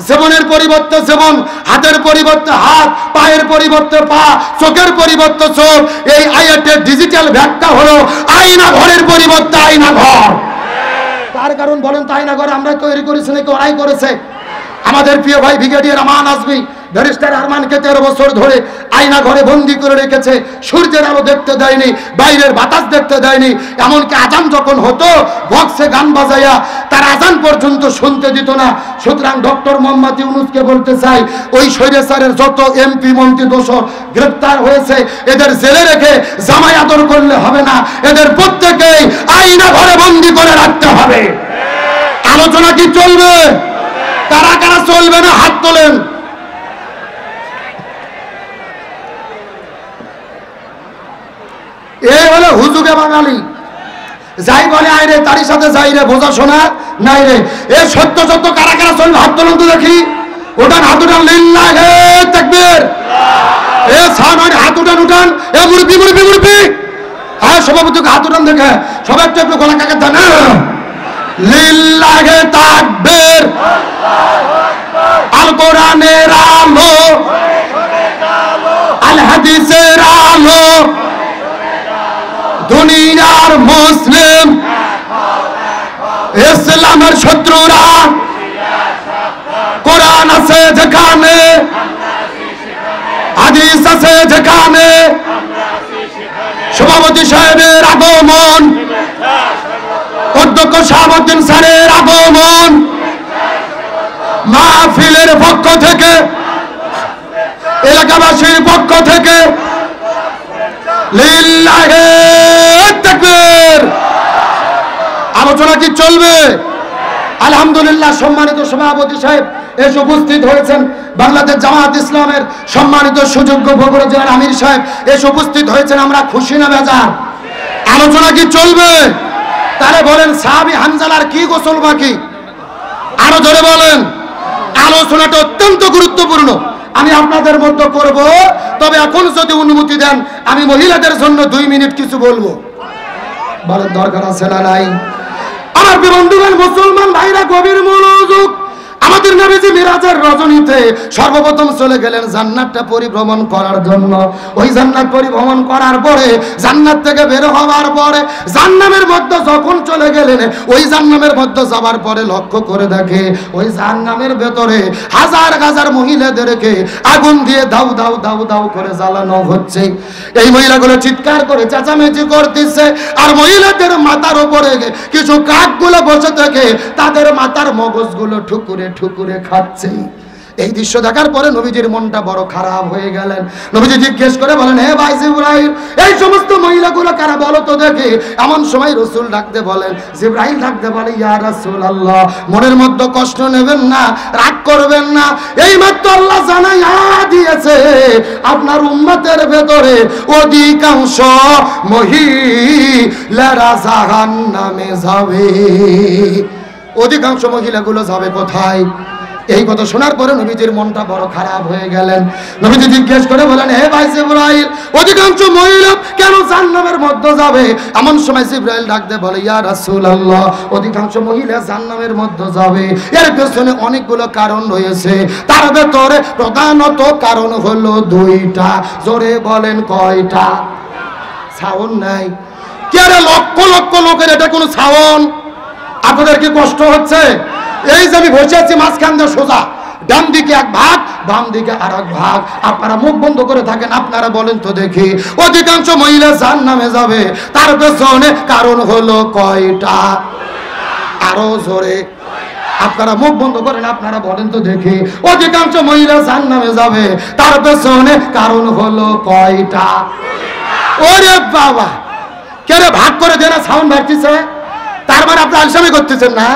[SPEAKER 1] জীবনের পরিবর্তে জীবন, হাতের পরিবর্তে হাত, পায়ের পরিবর্তে পা, চোখের পরিবর্তে চোখ। এই আয়াতের ডিজিটাল ব্যাখ্যা হলো আয়না ঘরের পরিবর্তে আয়না ঘর। তার কারণ বলেন তো আয়না ঘর আমরা তৈরি করেছি নাকি ওরাই করেছে? আমাদের প্রিয় ভাই ব্রিগেডিয়ার আমান আজমি ব্যারিস্টার আরমানকে 13 বছর ধরে আয়না ঘরে বন্দি করে রেখেছে, সূর্যের আলো দেখতে দেয়নি, বাইরের বাতাস দেখতে দেয়নি, এমনকি আজান যখন হতো বক্সে গান বাজাইয়া তার আজান পর্যন্ত শুনতে দিত না। সুতরাং ডক্টর মোহাম্মদ ইউনূসকে বলতে চাই, ওই স্বৈরাচারের যত এমপি মন্ত্রী দোষর গ্রেফতার হয়েছে এদের জেলে রেখে জামাই আদর করলে হবে না, এদের প্রত্যেকেই আয়না ঘরে বন্দি করে রাখতে হবে। আলোচনা কি চলবে? কারা কারা চলবে না হাত তোলেন। এই হলো হুজুগে বাঙালি, যাই বলে আয় রে তারই সাথে যাই রে, বোঝা শোনা নাই রে। এ সত্য সত্য কারা কারা চলবে হাত তোলেন তো দেখি। ওটান হাত উঠান, লিল্লাহে তাকবীর। এ সামনে হাত উঠান উঠান, এ মুরব্বি মুরব্বি মুরব্বি, হ্যাঁ সভাপতিকে হাত উঠান দেখে সবাই একটু একটু গলা কাকে দেন। লিল্লাহে তাকবীর। আল কোরআনের আলো, আল হাদিসের আলো, দুনিয়ার মুসলিম ইসলামের শত্রুরা কোরআন আছে যেখানে, হাদিস আছে যেখানে, সভাপতি সাহেবের আগমন, অধ্যক্ষ শাহাবুদ্দিন স্যারের আগমন, মাহফিলের পক্ষ থেকে, এলাকাবাসীর পক্ষ থেকে লিল্লাহে তাকবীর। আলোচনা কি চলবে? আলহামদুলিল্লাহ, সম্মানিত সভাপতি সাহেব এসে উপস্থিত হয়েছেন, বাংলাদেশ জামাত ইসলামের সম্মানিত সুযোগ্য বগুড়া জেলার আমির সাহেব এসে উপস্থিত হয়েছেন। আমরা খুশি না বেজার? আলোচনা কি চলবে? তাহলে বলেন সাহাবী হানজালার কি গোসল বাকি? আরো জোরে বলেন। আলোচনাটা অত্যন্ত গুরুত্বপূর্ণ, আমি আপনাদের মধ্যে করব, তবে এখন যদি অনুমতি দেন আমি মহিলাদের জন্য 2 মিনিট কিছু বলবো। বলার দরকার আছে না নাই? আমার বন্ধুগণ, মুসলমান ভাইরা, গভীর মনোযোগ। আমাদের নবীজি মিরাজের রজনীতে সর্বপ্রথম চলে গেলেন জান্নাতটা পরিভ্রমণ করার জন্য। ওই জান্নাত পরিভ্রমণ করার পরে, জান্নাত থেকে বের হওয়ার পরে জাহান্নামের মধ্যে যখন চলে গেলেন, ওই জাহান্নামের মধ্যে যাবার পরে লক্ষ্য করে দেখে ওই জাহান্নামের ভেতরে হাজার হাজার মহিলাদেরকে আগুন দিয়ে দাউ দাউ দাউ দাউ করে জ্বালানো হচ্ছে। এই মহিলাগুলো চিৎকার করে চেঁচামেচি করতেছে, আর মহিলাদের মাথার উপরে কিছু কাকগুলো বসে থেকে তাদের মাথার মগজগুলো ঠুকুরে ঠুকুরে খাচ্ছে। এই দৃশ্য দেখার পরে নবীজির মনটা বড় খারাপ হয়ে গেলেন। নবীজি জিজ্ঞেস করে বলেন, হে ভাই জিবরাইল, এই সমস্ত মহিলাগুলো কারা বলো তো দেখি। এমন সময় রাসূল ডাকতে বলেন, জিবরাইল ডাকতে বলে, ইয়া রাসূলুল্লাহ, মনের মধ্যে কষ্ট নেবেন না, রাগ করবেন না, এই মাত্র আল্লাহ জানাইয়া দিয়েছে আপনার উম্মতের ভেতরে অধিকাংশ মহিলারা জাহান্নামে যাবে। অধিকাংশ মহিলাগুলো যাবে কোথায়? এই কথা শোনার পরে নবীজির মনটা বড় খারাপ হয়ে গেলেন। নবীজি জিজ্ঞেস করে বলেন, হে ভাই জিবরাইল, অধিকাংশ মহিলা কেন জাহান্নামের মধ্যে যাবে? এমন সময় জিবরাইল ডাকতে বলে, ইয়া রাসূলুল্লাহ, অধিকাংশ মহিলা জাহান্নামের মধ্যে যাবে, এর পেছনে অনেকগুলো কারণ রয়েছে। তার ভেতরে প্রধানত কারণ হলো 2টা। জোরে বলেন কয়টা? সাউন্ড নাই কে রে? লক্ষ লক্ষ লোকের এটা কোনো সাউন্ড? আপনাদের কি কষ্ট হচ্ছে? এই যে আমি বসে আছি মাঝখান দিয়ে সোজা, ডান দিকে এক ভাগ, বাম দিকে আর এক ভাগ, আপনারা মুখ বন্ধ করে থাকেন। আপনারা বলেন তো দেখি, অধিকাংশ মহিলা জাহান্নামে যাবে, তার পেছনে কারণ হলো কয়টা? আরো জোরে আপনারা মুখ বন্ধ করেন, আপনারা বলেন তো দেখি, অধিকাংশ মহিলা জাহান্নামে যাবে, তার পেছনে কারণ হলো কয়টা? ওরে বাবা, কে রে ভাগ করে দেন, সাউন্ড বাড়তেছে, তার মানে আপনি আলসামি করতেছেন না?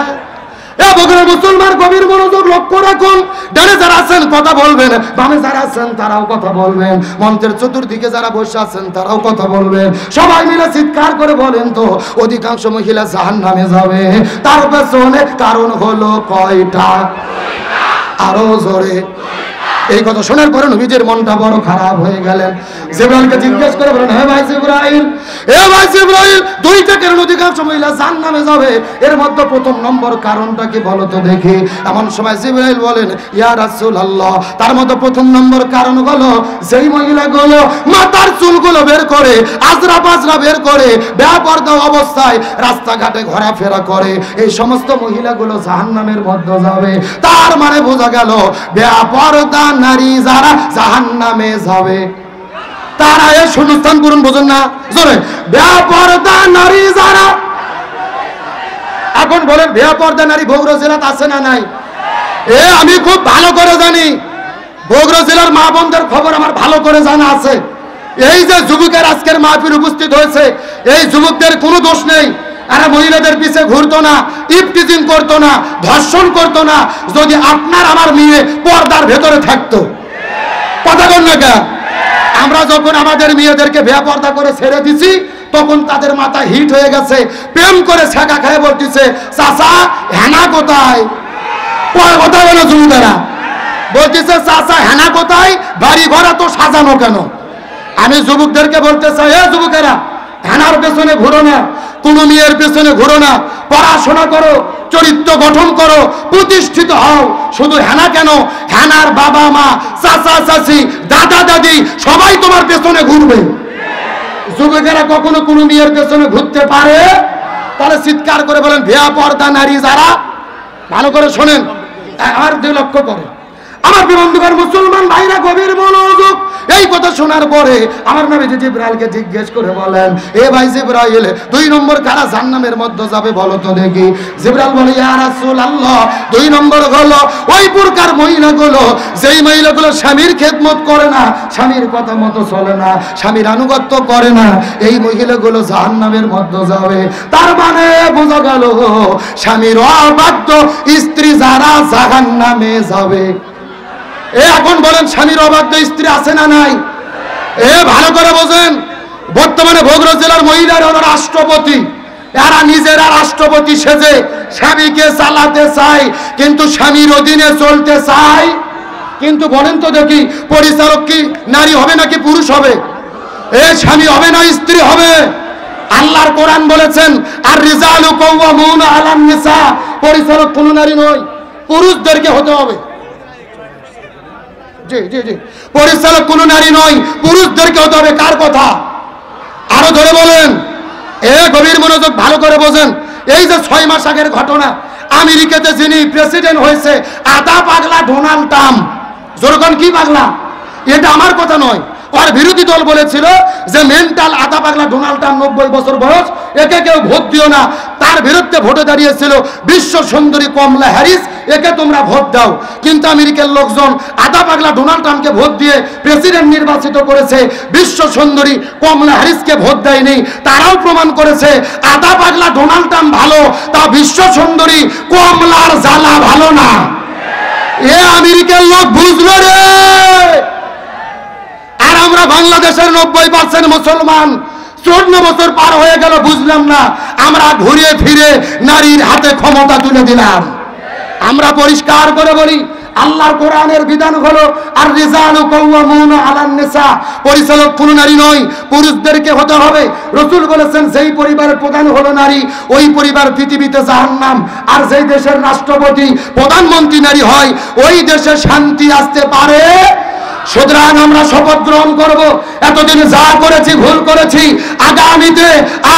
[SPEAKER 1] মুসলমান গভীর মনোযোগ লক্ষ্য রাখুন। ডানে যারা আছেন কথা বলবেন, বামে যারা আছেন তারাও কথা বলবেন, মঞ্চের চতুর্দিকে যারা বসে আছেন তারাও কথা বলবেন। সবাই মিলে চিৎকার করে বলেন তো, অধিকাংশ মহিলা জাহান্নামে যাবে, তার পেছনে কারণ হলো কয়টা? আরো জোরে। এই কথা শোনার পরে নবীজির মনটা বড় খারাপ হয়ে গেলেন। জিবরাইলকে জিজ্ঞেস করে বলেন, হে ভাই জিবরাইল, হে ভাই জিবরাইল, 2টা কারণ অধিকাংশ মহিলা জাহান্নামে যাবে, এর মধ্যে প্রথম নম্বর কারণটা কি বলো তো দেখি। এমন সময় জিবরাইল বলেন, ইয়া রাসূলুল্লাহ, তার মধ্যে প্রথম নম্বর কারণ হলো যেই মহিলাগুলো মাথার চুলগুলো বের করে, আজরা বাজরা বের করে, বেপরদা অবস্থায় রাস্তাঘাটে ঘোরাফেরা করে, এই সমস্ত মহিলাগুলো জাহান্নামের মধ্যে যাবে। তার মানে বোঝা গেল বেপরদা নারী যারা জাহান্নামে যাবে তারা এ শূন্যস্থান পূরণ বোঝেন না জোরে বেপরদা নারী যারা। এখন বলেন বেপরদা নারী বগুড়া জেলাতে আছে না নাই? আমি খুব ভালো করে জানি, বগুড়া জেলার মা বোনদের খবর আমার ভালো করে জানা আছে। এই যে যুবকের আজকের মাহফিল উপস্থিত হয়েছে, এই যুবকদের কোনো দোষ নেই। এরা মহিলাদের পিছে ঘুরতো না, ইফটিজিং করতো না, ধর্ষণ করতো না, যদি আপনার আমার মেয়ে পর্দার ভেতরে থাকতো। কথা বল না কেন? আমরা যখন আমাদের মেয়েদেরকে বেপর্দা করে ছেড়ে দিছি তখন তাদের মাথা হিট হয়ে গেছে, প্রেম করে ছেঁকা খায় বলতেছে চাচা হেনা কোথায়? কথা বলে যুবকেরা বলতেছে চাচা হেনা কোথায়, বাড়ি ঘর তো সাজানো কেন? আমি যুবকদেরকে বলতে চাই, এ যুবকেরা হেনার পেছনে ঘুরো না, কোন মেয়ের পেছনে ঘুরো না, পড়াশোনা করো, চরিত্র গঠন করো, প্রতিষ্ঠিত হও। শুধু হেনা কেন, হেনার বাবা মা, চাচা চাচি, দাদা দাদি সবাই তোমার পেছনে ঘুরবে। যুবকেরা কখনো কোন মেয়ের পেছনে ঘুরতে পারে? তাহলে চিৎকার করে বলেন বেপরদা নারী যারা। ভালো করে শোনেন, আর দুই লক্ষ্য করে আমার বন্ধুগণ মুসলমান ভাইরা গভীর মনোযোগ। এই কথা শোনার পরে আমার নবী জিবরাইলকে জিজ্ঞেস করে বলেন, এ ভাই জিবরাইল, 2 নম্বর কারা জান্নাতের মধ্যে যাবে বলো তো দেখি। জিবরাইল বলে, ইয়া রাসূলুল্লাহ, 2 নম্বর হলো ওই প্রকার মহিলাগুলো যেই মহিলাগুলো স্বামীর খেদমত করে না, স্বামীর কথা মতো চলে না, স্বামীর আনুগত্য করে না, এই মহিলাগুলো জাহান্নামের মধ্যে যাবে। তার মানে বোঝা গেল স্বামীর অবাধ্য স্ত্রী যারা জাহান্নামে যাবে। এখন বলেন স্বামীর অবাধ্য স্ত্রী আছে না নাই? ভালো করে বোঝেন, বর্তমানে বগুড়া জেলার মহিলারা হলো রাষ্ট্রপতি। এরা নিজেরা রাষ্ট্রপতি সেজে স্বামীকে চালাতে চায়, কিন্তু স্বামীর অধীনে চলতে চায়। কিন্তু বলেন তো দেখি, পরিচালক কি নারী হবে নাকি পুরুষ হবে? স্বামী হবে না স্ত্রী হবে? আল্লাহর কোরআন বলেছেন, আর রিজালু কাওয়ামুনা আলান নিসা, পরিচালক কোন নারী নয়, পুরুষদেরকে হতে হবে। পরিচালক কোন নারী নয়, পুরুষদেরকে হতে হবে। কার কথা? আরো ধরে বলেন, গভীর মনোযোগ, ভালো করে বোঝেন। এই যে 6 মাস আগের ঘটনা, আমেরিকাতে যিনি প্রেসিডেন্ট হয়েছে আদা পাগলা ডোনাল্ড ট্রাম্প। যেরকম কি পাগলা, এটা আমার কথা নয়, আর বিরোধী দল বলেছিল যে মেন্টাল আদা পাগলা ডোনাল্ড ট্রাম্প, 90 বছর বয়স, একে কেউ ভোট দিও না। তার বিরুদ্ধে ভোটে দাঁড়িয়েছিল বিশ্ব সুন্দরী কমলা হ্যারিস, একে তোমরা ভোট দাও। কিন্তু আমেরিকার লোকজন আদা পাগলা ডোনাল্ড ট্রাম্পকে ভোট দিয়ে প্রেসিডেন্ট নির্বাচিত করেছে, বিশ্ব সুন্দরী কমলা হ্যারিসকে ভোট দেয়নি। তারাও প্রমাণ করেছে আদা পাগলা ডোনাল্ড ট্রাম্প ভালো, তা বিশ্ব সুন্দরী কমলার জ্বালা ভালো না। আমেরিকার লোক বুঝলো রে। আর আমরা বাংলাদেশের 90% মুসলমান 54 বছর পার হয়ে গেল, বুঝলাম না। আমরা ঘুরে ফিরে নারীর হাতে ক্ষমতা তুলে দিলাম। আমরা পরিষ্কার করে বলি, আল্লাহর কোরআনের বিধান হলো আর রিজালু কাওয়ামুনা আলান নিসা, পরিচালক কোন নারী নয়, পুরুষদেরকে হতে হবে। রাসূল বলেছেন, যেই পরিবারের প্রধান হলো নারী, ওই পরিবার পৃথিবীতে জাহান্নাম। আর যেই দেশের রাষ্ট্রপতি প্রধানমন্ত্রী নারী হয়, ওই দেশে শান্তি আসতে পারে। সুতরাং আমরা শপথ গ্রহণ করব, এতদিন যা করেছি ভুল করেছি, আগামীতে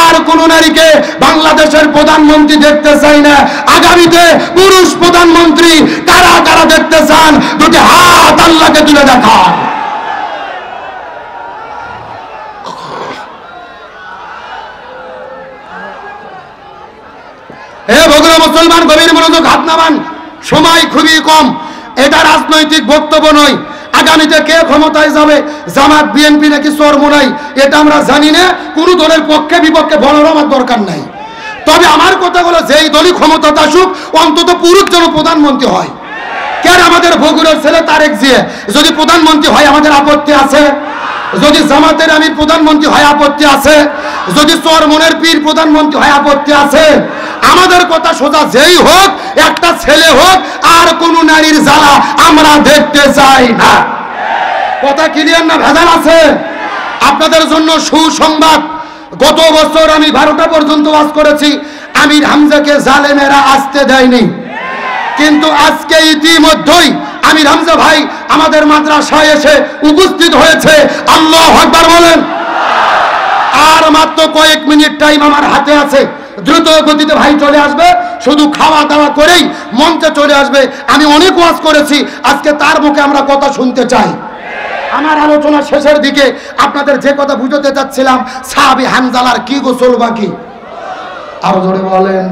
[SPEAKER 1] আর কোন নারীকে বাংলাদেশের প্রধানমন্ত্রী দেখতে চাই না। আগামীতে পুরুষ প্রধানমন্ত্রী কারা কারা দেখতে চান, দুটি হাত আল্লাহকে তুলে দেখান। বগুড়া মুসলমান গভীর মনোযোগ, হাত নামান। সময় খুবই কম, এটা রাজনৈতিক বক্তব্য নয়। আগামীতে কে ক্ষমতায় যাবে, জামাত বিএনপি নাকি চরমোনাই, এটা আমরা জানি না। কোন দলের পক্ষে বিপক্ষে বলার আমার দরকার নাই। তবে আমার কথা হলো, যেই দলই ক্ষমতাতে আসুক, অন্তত পুরুষ যেন প্রধানমন্ত্রী হয়। কেন আমাদের বগুড়ার ছেলে তারেক জিয়া যদি প্রধানমন্ত্রী হয় আমাদের আপত্তি আছে? যদি জামাতের আমির প্রধানমন্ত্রী হয় আপত্তি আছে? যদি চরমনের পীর প্রধানমন্ত্রী হয় আপত্তি আছে? আমাদের কথা সোজা, যেই হোক, একটা ছেলে হোক, আর কোন নারীর জ্বালা আমরা দেখতে চাই না। কথা ক্লিয়ার না ভেজাল আছে? আপনাদের জন্য সুসংবাদ, গত বছর আমি 12টা পর্যন্ত ওয়াজ করেছি, আমির হামজাকে জালেমেরা আসতে দেয়নি। কিন্তু আজকে ইতিমধ্যেই আমির হামজা ভাই আমাদের মাদ্রাসায় এসে উপস্থিত হয়েছে। আল্লাহু আকবার বলেন। আর মাত্র কয়েক মিনিট টাইম আমার হাতে আছে। দ্রুত গতিতে ভাই চলে আসবে, শুধু খাওয়া দাওয়া করেই মঞ্চে চলে আসবে। আমি অনেক ওয়াজ করেছি, আজকে তার মুখে আমরা কথা শুনতে চাই। আমার আলোচনা শেষের দিকে আপনাদের যে কথা বুঝাতে চাচ্ছিলাম, সাহাবী হানজালার কি গোসল বাকি, আরো জোরে বলেন।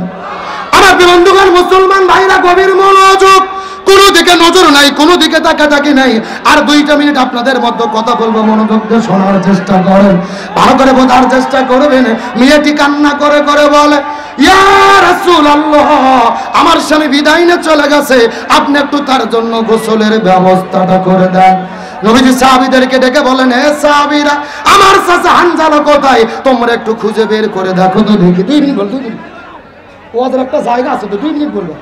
[SPEAKER 1] আমার বন্ধুগণ, মুসলমান ভাইরা গভীর মনোযোগ, কোনো দিকে নজর নাই, কোনো দিকে তাকাতাকি নাই। আর 2টা মিনিট আপনাদের মধ্যে কথা বলবো, মনোযোগ দিয়ে শোনার চেষ্টা করেন, ভালো করে বোঝার চেষ্টা করবেন। মেয়েটি কান্না করে করে বলে, ইয়া রাসূলুল্লাহ, আমার স্বামী বিদায় নিয়ে চলে গেছে, আপনি একটু তার জন্য গোসলের ব্যবস্থাটা করে দেন। নবীজি সাহাবীদেরকে ডেকে বলেন, হে সাহাবীরা, আমার চাচা হানজালা কোথায়, তোমরা একটু খুঁজে বের করে দেখো তো দেখি। 2 মিনিট বল, 2 মিনিট, ওদের একটা জায়গা আছে তো, 2 মিনিট বলবো।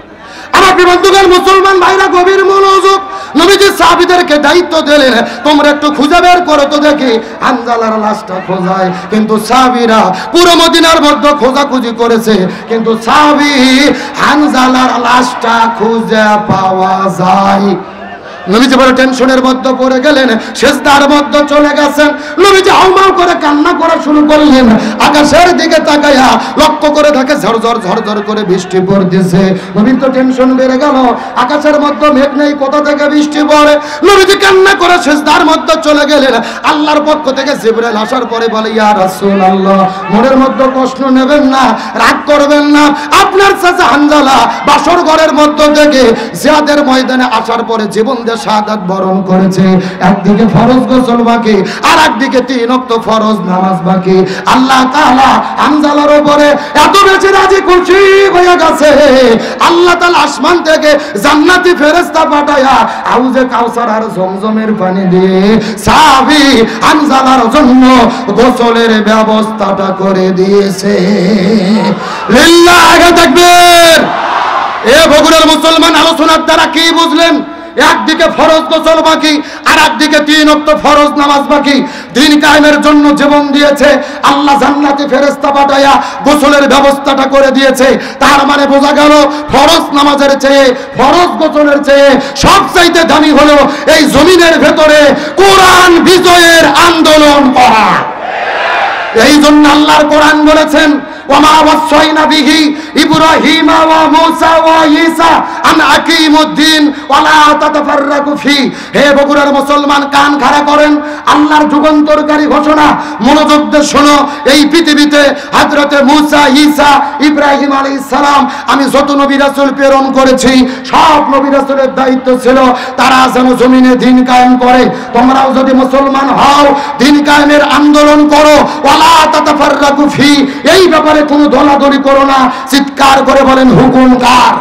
[SPEAKER 1] আমার বন্ধুগণ, মুসলমান ভাইরা গভীর মনোযোগ, নবীজি সাহাবীদেরকে দায়িত্ব দিলেন, তোমরা একটু খুঁজে বের করো তো দেখি হানজালার লাশটা খোঁজায়। কিন্তু সাহাবীরা পুরো মদিনার মধ্যে খোঁজাখুঁজি করেছে, কিন্তু সাহাবী হানজালার লাশটা খুঁজে পাওয়া যায়। নবীজি বড় টেনশনের মধ্যে পড়ে গেলেন, সিজদার মধ্যে চলে গেছেন। নবীজি হাউমাউ করে কান্না করা শুরু করলেন। আকাশের দিকে তাকায়া লক্ষ্য করে দেখে ঝরঝর ঝরঝর করে বৃষ্টি পড়তেছে। নবীর তো টেনশন বেড়ে গেল, আকাশের মধ্যে মেঘ নেই, কোথা থেকে বৃষ্টি পড়ে। নবীজি কান্না করে সিজদার মধ্যে চলে গেলেন। আল্লাহর পক্ষ থেকে জিবরাইল আসার পরে বলে, ইয়া রাসূলুল্লাহ, মনের মধ্যে কষ্ট নেবেন না, রাগ করবেন না, আপনার চাচা হানজালা বাসর ঘরের মধ্যে থেকে জিহাদের ময়দানে আসার পরে জীবন শাহাদাত বরণ করেছে। একদিকে ফরজ গোসল বাকি, আর একদিকে 3 ওয়াক্ত ফরজ নামাজ বাকি। আল্লাহ তাআলা হানজালার উপরে এত বেশি রাজি খুশি হয়ে গেছে, আল্লাহ তাআলা আসমান থেকে জান্নাতি ফেরেশতা পাঠায়া হাউজে কাউসার আর জমজমের পানি দিয়ে সাহাবী হানজালার জন্য গোসলের ব্যবস্থাটা করে দিয়েছে। লিল্লাহি তাকবীর। এ বগুড়ার মুসলমান, আলোচনার দ্বারা কি বুঝলেন? একদিকে ফরজ গোসল বাকি, আর একদিকে 3 ওয়াক্ত ফরজ নামাজ বাকি। দিন কায়েমের জন্য জীবন দিয়েছে আল্লাহ, জান্নাতি ফেরেশতা পাঠায়া গোসলের ব্যবস্থাটা করে দিয়েছে। তার মানে বোঝা গেল, ফরজ নামাজের চেয়ে, ফরজ গোসলের চেয়ে সবচাইতে দামি হলো এই জমিনের ভেতরে কোরআন বিজয়ের আন্দোলন করা। এই জন্য আল্লাহর কোরআন বলেছেন, ওয়ামা ওয়াসাইনা বিহি ইব্রাহিমা ওয়া মূসা ওয়া ঈসা আন আকিমুদ্দিন ওয়া লা তাতাফাররাকু ফি। হে বগুড়ার মুসলমান, কান খাড়া করেন, আল্লাহর যুগান্তরকারী ঘোষণা, মনোযোগ দিয়ে শোনো। এই পৃথিবীতে হযরতে মূসা, ঈসা, ইব্রাহিম আলাইহিস সালাম, আমি যত নবী রাসূল প্রেরণ করেছি, সব নবী রাসূলের দায়িত্ব ছিল তারা যেন জমিনে দ্বীন কায়েম করে। তোমরাও যদি মুসলমান হও, দ্বীন কায়েমের আন্দোলন করো। ওয়া লা তাতাফাররাকু ফি, এই ব্যাপারে কোনো দলাদলি করো না। চিৎকার করে বলেন, হুকুম কার?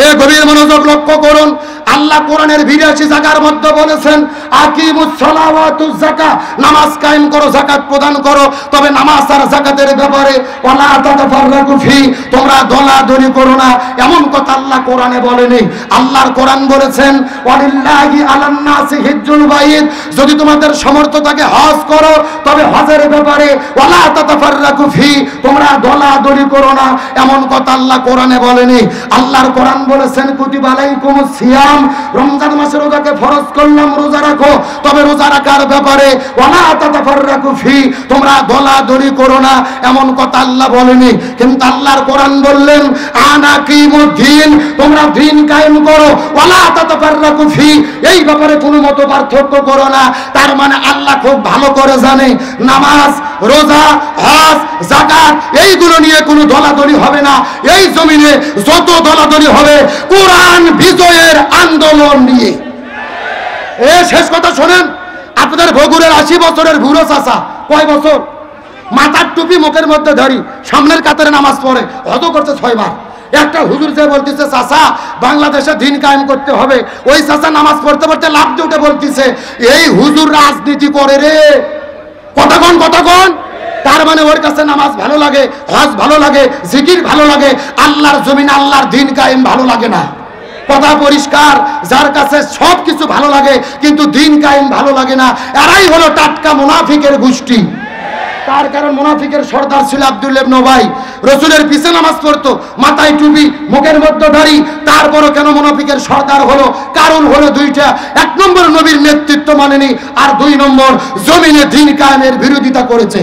[SPEAKER 1] এ গভীর মনোযোগ লক্ষ্য করুন। আল্লাহ কোরআনের 82 জায়গার মধ্যে বলেছেন, আকিমুস সালাওয়াতুজ যাকাত, নামাজ কায়েম করো, যাকাত প্রদান করো। তবে নামাজ আর যাকাতের ব্যাপারে ওয়ালা তাতাফাররাকু ফি, তোমরা দলাদলি করো না, এমন কথা আল্লাহ কোরআনে বলেনি। আল্লাহর কোরআন বলেছেন, ওয়ালিল্লাহি আলান নাসি হিজ্জুল বাইত, যদি তোমাদের সামর্থ্য থাকে হজ করো, তবে হজের ব্যাপারে ওয়ালা তাতাফাররাকু ফি, তোমরা দলাদলি করো না, এমন কথা আল্লাহ কোরআনে বলেনি। আল্লাহর কোরআন বলেছেন, কুতিবা আলাইকুমুস সিয়াম, রমজান মাসে রোজাকে ফরজ করলাম, রোজা রাখো, তবে রোজা রাখার ব্যাপারে ওয়ালা তাতাফাররাকু ফি, তোমরা দলাদলি করো না, এমন কথা আল্লাহ বলেনি। কিন্তু আল্লাহর কোরআন বললেন, আনাকিমুদ্দিন, তোমরা দ্বীন কায়েম করো, ওয়ালা তাতাফাররাকু ফি, এই ব্যাপারে কোনো মত পার্থক্য করো না। তার মানে আল্লাহ খুব ভালো করে জানে, নামাজ, রোজা, হজ, যাকাত এইগুলো নিয়ে কোনো দলাদলি হবে না। এই জমিনে যত দলাদলি হবে কোরআন বিজয়ের আন্দোলন নিয়ে। এ শেষ কথা শোনেন, আপনাদের বগুড়ার 80 বছরের বুড়ো চাচা, কয় বছর, মাথার টুপি মুখের মধ্যে ধরি, সামনের কাতারে নামাজ পড়ে, হজ করছে 6 বার। একটা হুজুর যে বলতেছে, চাচা বাংলাদেশে দ্বীন কায়েম করতে হবে, ওই চাচা নামাজ পড়তে পড়তে লাফ দিয়ে উঠে বলতেছে, এই হুজুর রাজনীতি করে রে। কতক্ষণ কতক্ষণ, তার মানে ওর কাছে নামাজ ভালো লাগে, হজ ভালো লাগে, জিকির ভালো লাগে, আল্লাহর জমিন, আল্লাহর দ্বীন কায়েম ভালো লাগে না। কথা পরিষ্কার, যার কাছে সবকিছু ভালো লাগে কিন্তু দ্বীন কায়েম ভালো লাগে না, এরাই হলো টাটকা মুনাফিকের গোষ্ঠী। তার কারণ মুনাফিকের সর্দার ছিল আব্দুল্লাহ ইবনে উবাই, রাসূলের পিছে নামাজ পড়তো, মাথায় টুপি, মুখের মধ্যে দাড়ি। তারপরও কেন মুনাফিকের সর্দার হলো? কারণ হলো 2টা। 1 নম্বর নবীর নেতৃত্ব মানেনি, আর 2 নম্বর জমিনে দ্বীন কায়েমের বিরোধিতা করেছে।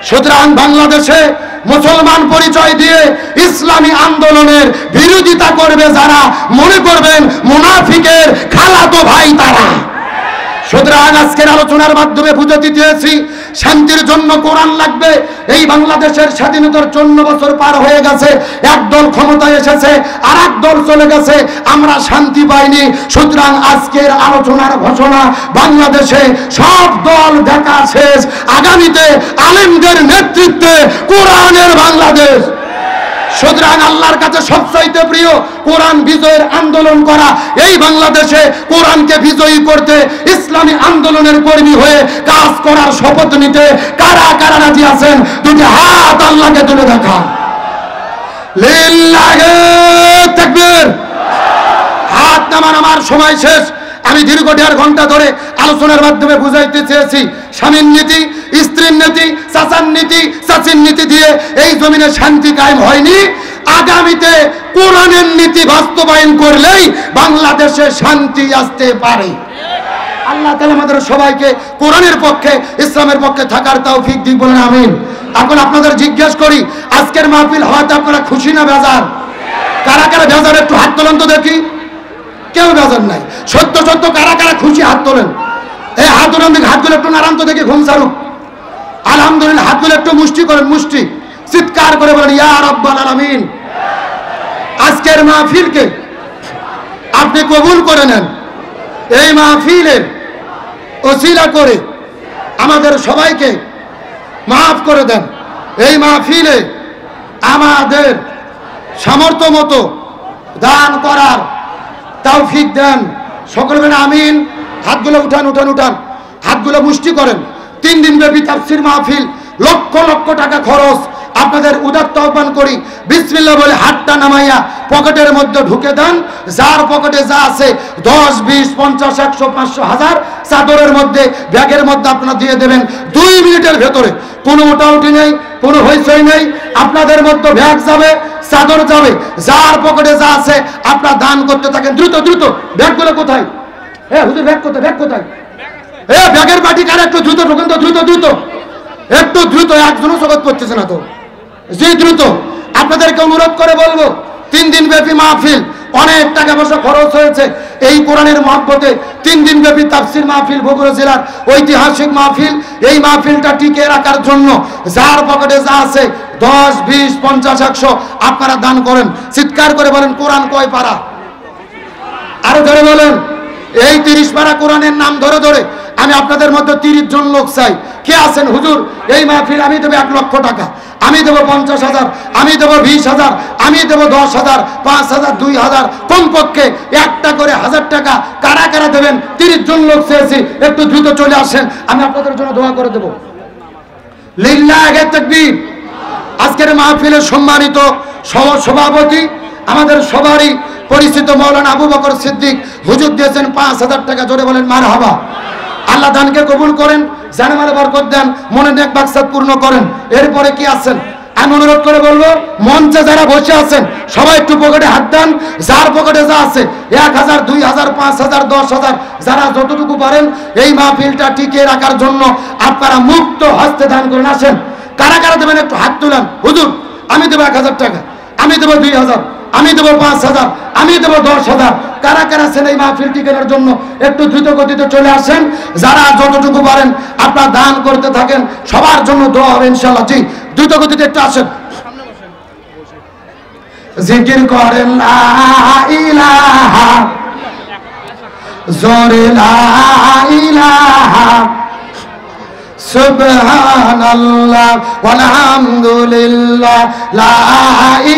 [SPEAKER 1] সুতরাং বাংলাদেশে মুসলমান পরিচয় দিয়ে ইসলামী আন্দোলনের বিরোধিতা করবে যারা, মনে করবেন মুনাফিকের খালাতো ভাই তারা। সুতরাং আজকের আলোচনার মাধ্যমে বুঝাতে দিয়েছি, শান্তির জন্য কোরআন লাগবে। এই বাংলাদেশের স্বাধীনতার 54 বছর পার হয়ে গেছে, একদল ক্ষমতায় এসেছে আর এক দল চলে গেছে, আমরা শান্তি পাইনি। সুতরাং আজকের আলোচনার ঘোষণা, বাংলাদেশে সব দল দেখা শেষ, আগামীতে আলেমদের নেতৃত্বে কোরআনের বাংলাদেশ। সুতরাং আল্লাহর কাছে সবচাইতে প্রিয় কোরআন বিজয়ের আন্দোলন করা। এই বাংলাদেশে কোরআনকে বিজয়ী করতে ইসলামী আন্দোলনের কর্মী হয়ে কাজ করার শপথ নিতে কারা কারা রাজি আছেন? দুটি হাত আল্লাহকে তুলে দেখা। লিল্লাহি তাকবীর। হাত নামান। আমার সময় শেষ। আমি দীর্ঘ 1.5 ঘন্টা ধরে আলোচনার মাধ্যমে বুঝাইতে চেয়েছি, স্বামীর নীতি, স্ত্রীর নীতি, চাচার নীতি, চাচির নীতি দিয়ে এই জমিনে শান্তি কায়েম হয়নি। আগামীতে কোরআনের নীতি বাস্তবায়ন করলেই বাংলাদেশে শান্তি আসতে পারে। আল্লাহ তাআলা আমাদের সবাইকে কোরআনের পক্ষে, ইসলামের পক্ষে থাকার তৌফিক দিক, বলেন আমিন। এখন আপনাদের জিজ্ঞেস করি, আজকের মাহফিল হওয়াতে আপনারা খুশি না বেজার? কারা কারা বেজার একটু হাত তোলেন তো দেখি। কেউ বেজার নাই। সত্য সত্য কারা কারা খুশি হাত তোলেন। এই হাত তোলেন দেখি, হাতগুলো একটু নারান তো দেখি, ঘুম ছাড়ুক। আলহামদুলিল্লাহ। হাতগুলো একটু মুষ্টি করেন, মুষ্টি, চিৎকার করে বলেন ইয়া রাব্বাল আলামিন। আজকের মাহফিলকে আপনি কবুল করে নেন। এই মাহফিলের ওসিলা করে আমাদের সবাইকে মাফ করে দেন। এই মাহফিলে আমাদের সামর্থ্য মতো দান করার তৌফিক দেন। সকলে বলেন আমিন। হাতগুলো উঠান, উঠান, উঠান। হাতগুলো মুষ্টি করেন। 3 দিন ব্যাপী তাফসীর মাহফিল, লক্ষ লক্ষ টাকা খরচ। আপনাদের উদাত্ত আহ্বান করি, বিসমিল্লাহ বলে হাতটা নামাইয়া পকেটের মধ্যে ঢুকে দেন। যার পকেটে যা আছে 10, 20, 50, 100, 500, 1000 চাদরের মধ্যে, ব্যাগের মধ্যে আপনারা দিয়ে দেবেন। 2 মিনিটের ভেতরে কোনো ওটাউটি নেই, কোনো হইচই নেই। আপনাদের মধ্যে ব্যাগ যাবে, চাদর যাবে, যার পকেটে যা আছে আপনারা দান করতে থাকেন। দ্রুত দ্রুত। ব্যাগগুলো কোথায়? হুজুর ব্যাগ কোথায়? ব্যাগ কোথায়? ব্যাগের বাটি কার? একটু দ্রুত ঢোকেন তো, দ্রুত দ্রুত, একটু দ্রুত। একজনও জগৎ করতেছে না তো, যে দ্রুত। আপনাদেরকে অনুরোধ করে বলবো, 3 দিন ব্যাপী মাহফিল, অনেক টাকা পয়সা খরচ হয়েছে এই কোরআনের মহব্বতে। 3 দিন ব্যাপী তাফসীর মাহফিল, বগুড়া জেলার ঐতিহাসিক মাহফিল। এই মাহফিলটা টিকে রাখার জন্য যার পকেটে যা আছে 10, 20, 50, 100 আপনারা দান করেন। চিৎকার করে বলেন কোরআন কয় পারা? আরো ধরে বলেন। এই 30 পারা কোরআনের নাম ধরে ধরে আমি আপনাদের মধ্যে 30 জন লোক চাই। কে আছেন? হুজুর এই মাহফিল আমি দেবো 1 লক্ষ টাকা, আমি দেবো 50,000, আমি দেবো 20,000, আমি দেবো 10,000, 5,000, 2,000, কমপক্ষে একটা করে 1000 টাকা। কারা কারা দেবেন? 30 জন লোক চেয়েছি। একটু দ্রুত চলে আসেন, আমি আপনাদের জন্য দোয়া করে দেবো। লিল্লাহি তাকবীর। আজকের মাহফিলের সম্মানিত সভাপতি, আমাদের সবারই পরিচিত মাওলানা আবু বকর সিদ্দিক হুজুর দিয়েছেন 5,000 টাকা। জোরে বলেন মারহাবা। আল্লাহ দানকে কবুল করেন, জানেমালে বরকত দেন, মনে নেক মাকসাদ পূর্ণ করেন। এরপরে কি আছেন? আমি অনুরোধ করে বলবো, মঞ্চে যারা বসে আছেন সবাই একটু পকেটে হাত দেন। যার পকেটে যা আছে 1,000, 2,000, 5,000, 10,000, যারা যতটুকু পারেন এই মাহফিলটা টিকিয়ে রাখার জন্য আপনারা মুক্ত হস্তে দান করেন। আসেন, কারা কারা দেবেন একটু হাত তুলেন। হুজুর আমি দেবো 1,000 টাকা, আমি দেবো 2,000, আমি দেবো 5,000, আমি দেবো 10,000। কারা কারা আছেন এই মাহফিল টিকানোর জন্য? একটু দ্রুত গতিতে চলে আসেন। যারা যতটুকু পারেন আপনারা দান করতে থাকেন, সবার জন্য দোয়া হবে ইনশাআল্লাহ। জি, দ্রুত গতিতে একটু আসেন। জিকির করেন লা ইলাহা, জোরে লা ইলাহা, সুবহানাল্লাহ ওয়ালহামদুলিল্লাহ, লা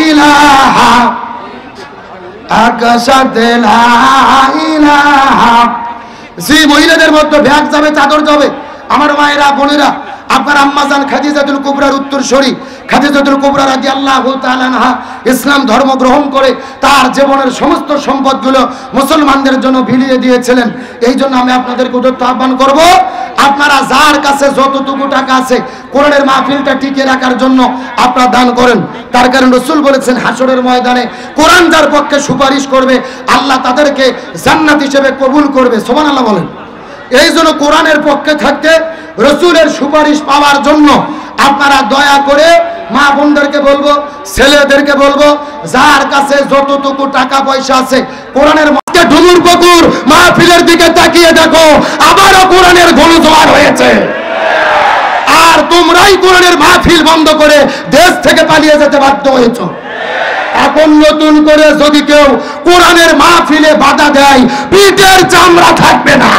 [SPEAKER 1] ইলাহা, আকাশাতে লা ইলাহা। জি, মহিলাদের মধ্যে ব্যাগ যাবে, চাদর যাবে। আমার মায়েরা, বোনেরা, আপনার আম্মাজান খাদিজাতুল কুবরার উত্তরসূরি খাদিজাতুল কুবরা রাদিয়াল্লাহু তাআলা আনহা ইসলাম ধর্ম গ্রহণ করে তার জীবনের সমস্ত সম্পদগুলো মুসলমানদের জন্য বিলিয়ে দিয়েছিলেন। এই জন্য আমি আপনাদেরকে উদ্যত আহ্বান করব, আপনারা যার কাছে যতটুকু টাকা আছে কোরআনের মাহফিলটা টিকে রাখার জন্য আপনারা দান করেন। তার কারণ রাসূল বলেছেন, হাসরের ময়দানে কোরআন যার পক্ষে সুপারিশ করবে আল্লাহ তাদেরকে জান্নাত হিসেবে কবুল করবে। সুবহানাল্লাহ বলেন। এই জন্য কোরআনের পক্ষে থাকতে, রাসূলের সুপারিশ পাওয়ার জন্য আপনারা দয়া করে মা বোনদেরকে বলবো, ছেলেদেরকে বলবো, যার কাছে যতটুকু টাকা পয়সা আছে কোরআনের মাঠে ডুমুর পুকুর মাহফিলের দিকে তাকিয়ে দেখো, আবারও কোরআনের গণজোয়ার হয়েছে। আর তোমরাই কোরআনের মাহফিল বন্ধ করে দেশ থেকে পালিয়ে যেতে বাধ্য হয়েছো। এখন নতুন করে যদি কেউ কোরআনের মাহফিলে বাধা দেয়, পিঠের চামড়া থাকবে না।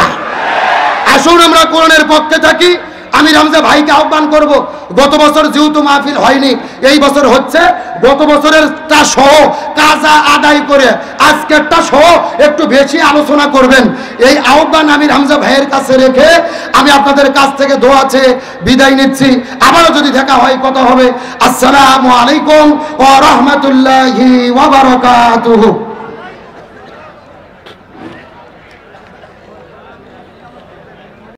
[SPEAKER 1] আসুন আমরা কোরআনের পক্ষে থাকি। আমি রামজা ভাইকে আহ্বান করব, গত বছর যেহেতু মাহফিল হয়নি, এই বছর হচ্ছে, গত বছরেরটা সহ কাজা আদায় করে আজকেরটা সহ একটু বেশি আলোচনা করবেন, এই আহ্বান আমি রামজা ভাইয়ের কাছে রেখে আমি আপনাদের কাছ থেকে দোয়া চেয়ে বিদায় নিচ্ছি। আবারও যদি দেখা হয় কথা হবে। আসসালামু আলাইকুম ওয়া রাহমাতুল্লাহি ওয়া বারাকাতুহু।